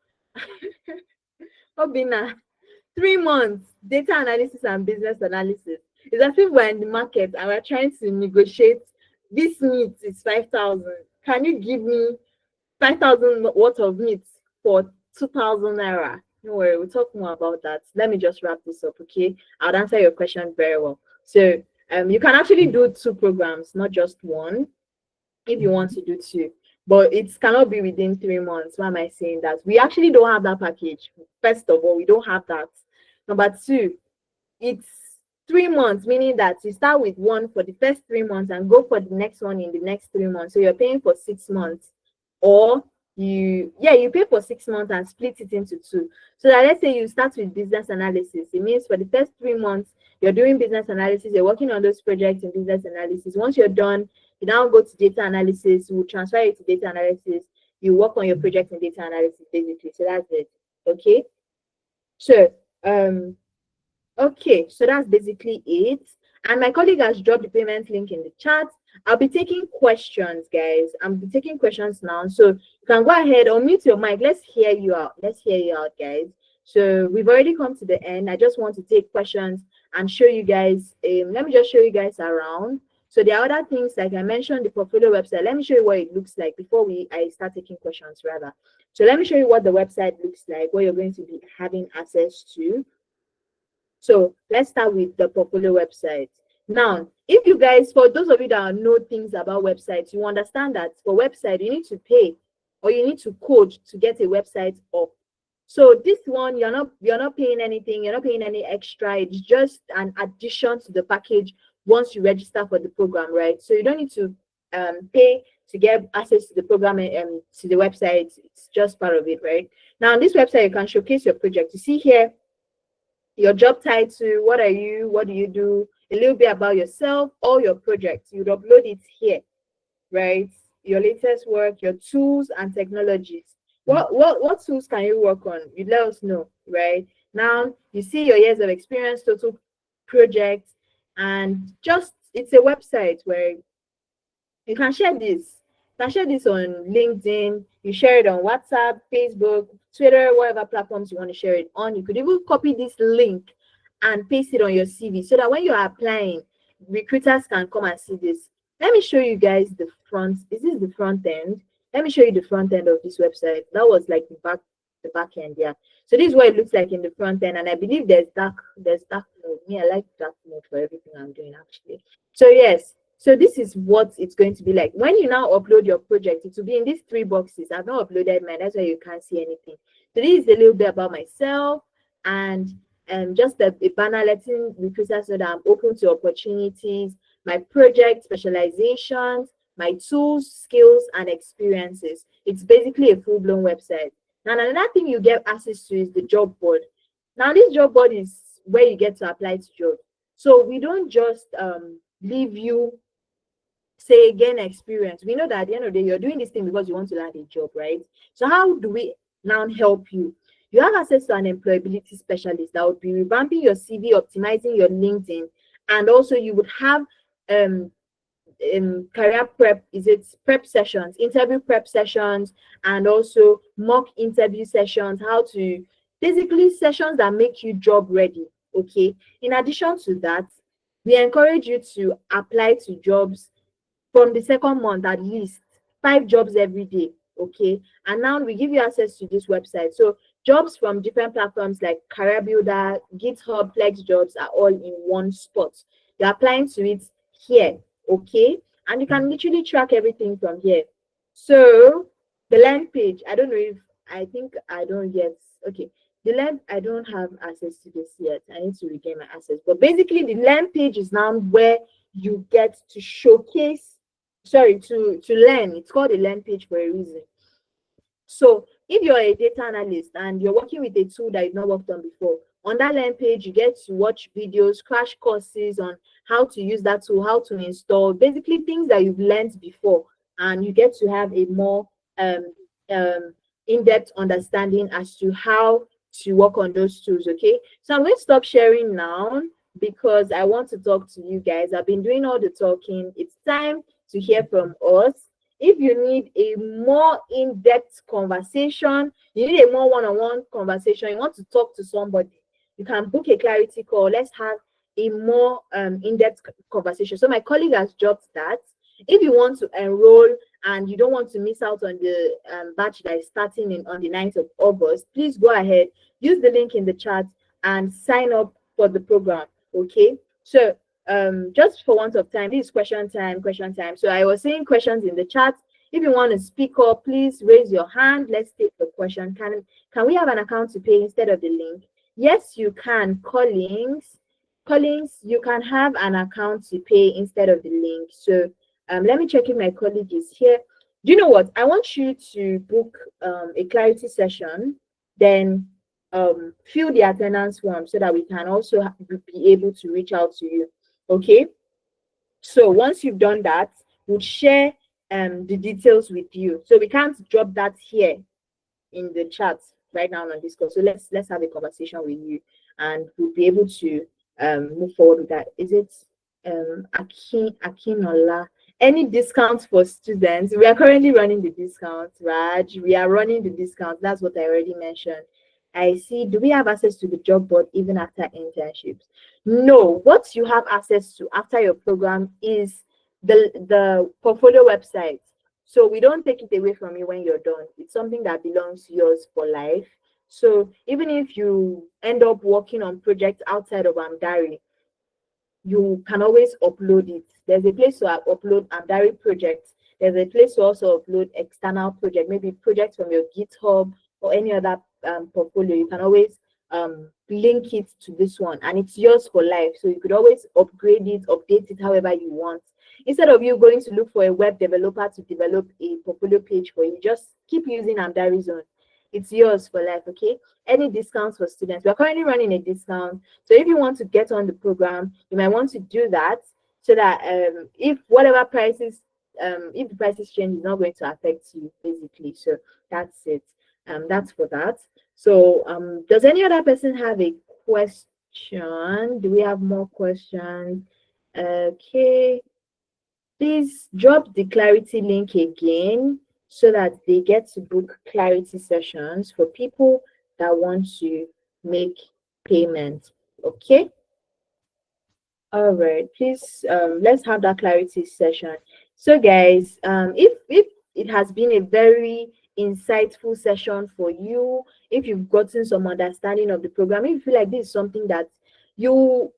Obina, 3 months, data analysis and business analysis. It's as if we're in the market and we're trying to negotiate. This meat is 5,000. Can you give me 5,000 worth of meat for 2,000 naira? No worry, we'll talk more about that. Let me just wrap this up, okay? I'll answer your question very well. So you can actually do 2 programs, not just one, if you want to do 2. But it cannot be within 3 months. Why am I saying that? We actually don't have that package. First of all, we don't have that. Number 2, it's 3 months, meaning that you start with one for the first 3 months and go for the next one in the next 3 months. So you're paying for 6 months. Or you pay for 6 months and split it into 2. So that, let's say you start with business analysis. It means for the first 3 months, you're doing business analysis, you're working on those projects in business analysis. Once you're done, you now go to data analysis, we'll transfer it to data analysis, you work on your project in data analysis, basically. So that's it. Okay. So okay, so that's basically it. And my colleague has dropped the payment link in the chat. I'll be taking questions, guys. I'll be taking questions now. So you can go ahead, unmute your mic. Let's hear you out. Let's hear you out, guys. So we've already come to the end. I just want to take questions and show you guys. Let me just show you guys around. So there are other things, like I mentioned, the portfolio website. Let me show you what it looks like before I start taking questions, rather. So let me show you what the website looks like, what you're going to be having access to. So let's start with the portfolio website. Now, if you guys, for those of you that know things about websites, you understand that for website, you need to pay or you need to code to get a website up. So this one, you're not paying anything, you're not paying any extra. It's just an addition to the package once you register for the program, right? So you don't need to pay to get access to the program and to the website. It's just part of it, right? Now on this website, you can showcase your project. You see here your job title, what are you, what do you do, a little bit about yourself, all your projects. You'd upload it here, right? Your latest work, your tools and technologies. What tools can you work on? You let us know, right? Now you see your years of experience, total projects, and just it's a website where you can share this. You can share this on LinkedIn, you share it on WhatsApp, Facebook, Twitter, whatever platforms you want to share it on. You could even copy this link and paste it on your CV so that when you are applying, recruiters can come and see this. Let me show you guys the front. Is this the front end? Let me show you the front end of this website. That was like the back end, yeah. So this is what it looks like in the front end, and I believe there's dark mode. Me, I like dark mode for everything I'm doing actually. So yes, so this is what it's going to be like. When you now upload your project, it will be in these 3 boxes. I've not uploaded mine, that's why you can't see anything. So this is a little bit about myself and just a banner letting recruiters know that I'm open to opportunities, my project specializations, my tools, skills, and experiences. It's basically a full-blown website. Now, another thing you get access to is the job board. Now, this job board is where you get to apply to jobs. So we don't just leave you, say, gain experience. We know that at the end of the day, you're doing this thing because you want to land a job, right? So how do we now help you. You have access to an employability specialist that would be revamping your CV, optimizing your LinkedIn, and also you would have career prep, is it prep sessions, interview prep sessions, and also mock interview sessions, how to basically sessions that make you job ready. Okay. In addition to that, we encourage you to apply to jobs from the second month, at least 5 jobs every day. Okay. And now we give you access to this website. So jobs from different platforms like Career Builder, GitHub, Flex Jobs are all in one spot. You're applying to it here. Okay. And you can literally track everything from here. So the land page, I don't know if I think I don't yet. Okay. The land, I don't have access to this yet. I need to regain my access. But basically, the land page is now where you get to showcase, sorry, to learn. It's called a learn page for a reason. So if you're a data analyst and you're working with a tool that you've not worked on before, on that learn page, you get to watch videos, crash courses on how to use that tool, how to install, basically things that you've learned before, and you get to have a more in-depth understanding as to how to work on those tools. Okay, so I'm going to stop sharing now because I want to talk to you guys. I've been doing all the talking. It's time to hear from us. If you need a more in-depth conversation, you need a more one-on-one conversation, you want to talk to somebody, you can book a clarity call. Let's have a more in-depth conversation. So my colleague has dropped that. If you want to enroll and you don't want to miss out on the batch that is starting on the 9th of August, please go ahead, use the link in the chat and sign up for the program. Okay, so just for want of time, this is question time. So I was saying questions in the chat. If you want to speak up, please raise your hand. Let's take the question. Can we have an account to pay instead of the link? Yes, you can. Collins, you can have an account to pay instead of the link. So let me check if my colleague is here. Do you know what? I want you to book a clarity session, then fill the attendance form so that we can also be able to reach out to you. Okay, so once you've done that, we'll share the details with you. So we can't drop that here in the chat right now on Discord. So let's have a conversation with you, and we'll be able to move forward with that. Is it Akinola? Any discounts for students? We are currently running the discounts, Raj. We are running the discounts. That's what I already mentioned. I see. Do we have access to the job board even after internships? No. What you have access to after your program is the portfolio website. So we don't take it away from you when you're done. It's something that belongs to yours for life. So even if you end up working on projects outside of Amdari, you can always upload it. There's a place to upload Amdari projects. There's a place to also upload external project, maybe projects from your GitHub or any other portfolio. You can always link it to this one, and it's yours for life. So you could always upgrade it, update it however you want. Instead of you going to look for a web developer to develop a portfolio page for you, just keep using Amdari Zone. It's yours for life. Okay, any discounts for students? We're currently running a discount, so if you want to get on the program, you might want to do that so that if whatever prices if the prices change, it's not going to affect you basically. So that's it. That's for that. So does any other person have a question? Do we have more questions? Okay, please drop the clarity link again so that they get to book clarity sessions for people that want to make payment. Okay, all right, please let's have that clarity session. So guys, if it has been a very insightful session for you, if you've gotten some understanding of the program, if you feel like this is something that you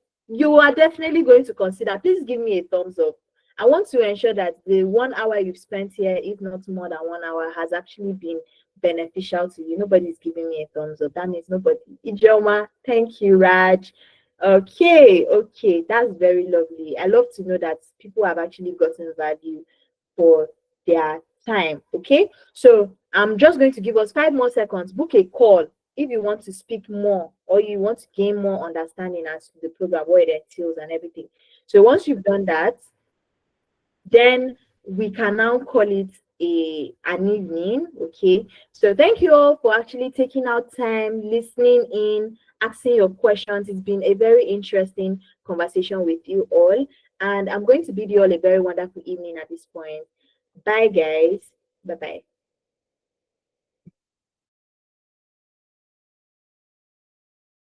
are definitely going to consider, please give me a thumbs up. I want to ensure that the 1 hour you've spent here, if not more than 1 hour, has actually been beneficial to you. Nobody's giving me a thumbs up. That means nobody. Ijoma, thank you, Raj. Okay, that's very lovely. I love to know that people have actually gotten value for their time. Okay, so I'm just going to give us 5 more seconds. Book a call if you want to speak more or you want to gain more understanding as to the program, what it entails and everything. So once you've done that, then we can now call it an evening. Okay, so thank you all for actually taking out time, listening in, asking your questions. It's been a very interesting conversation with you all, and I'm going to bid you all a very wonderful evening at this point. Bye, guys. Bye bye.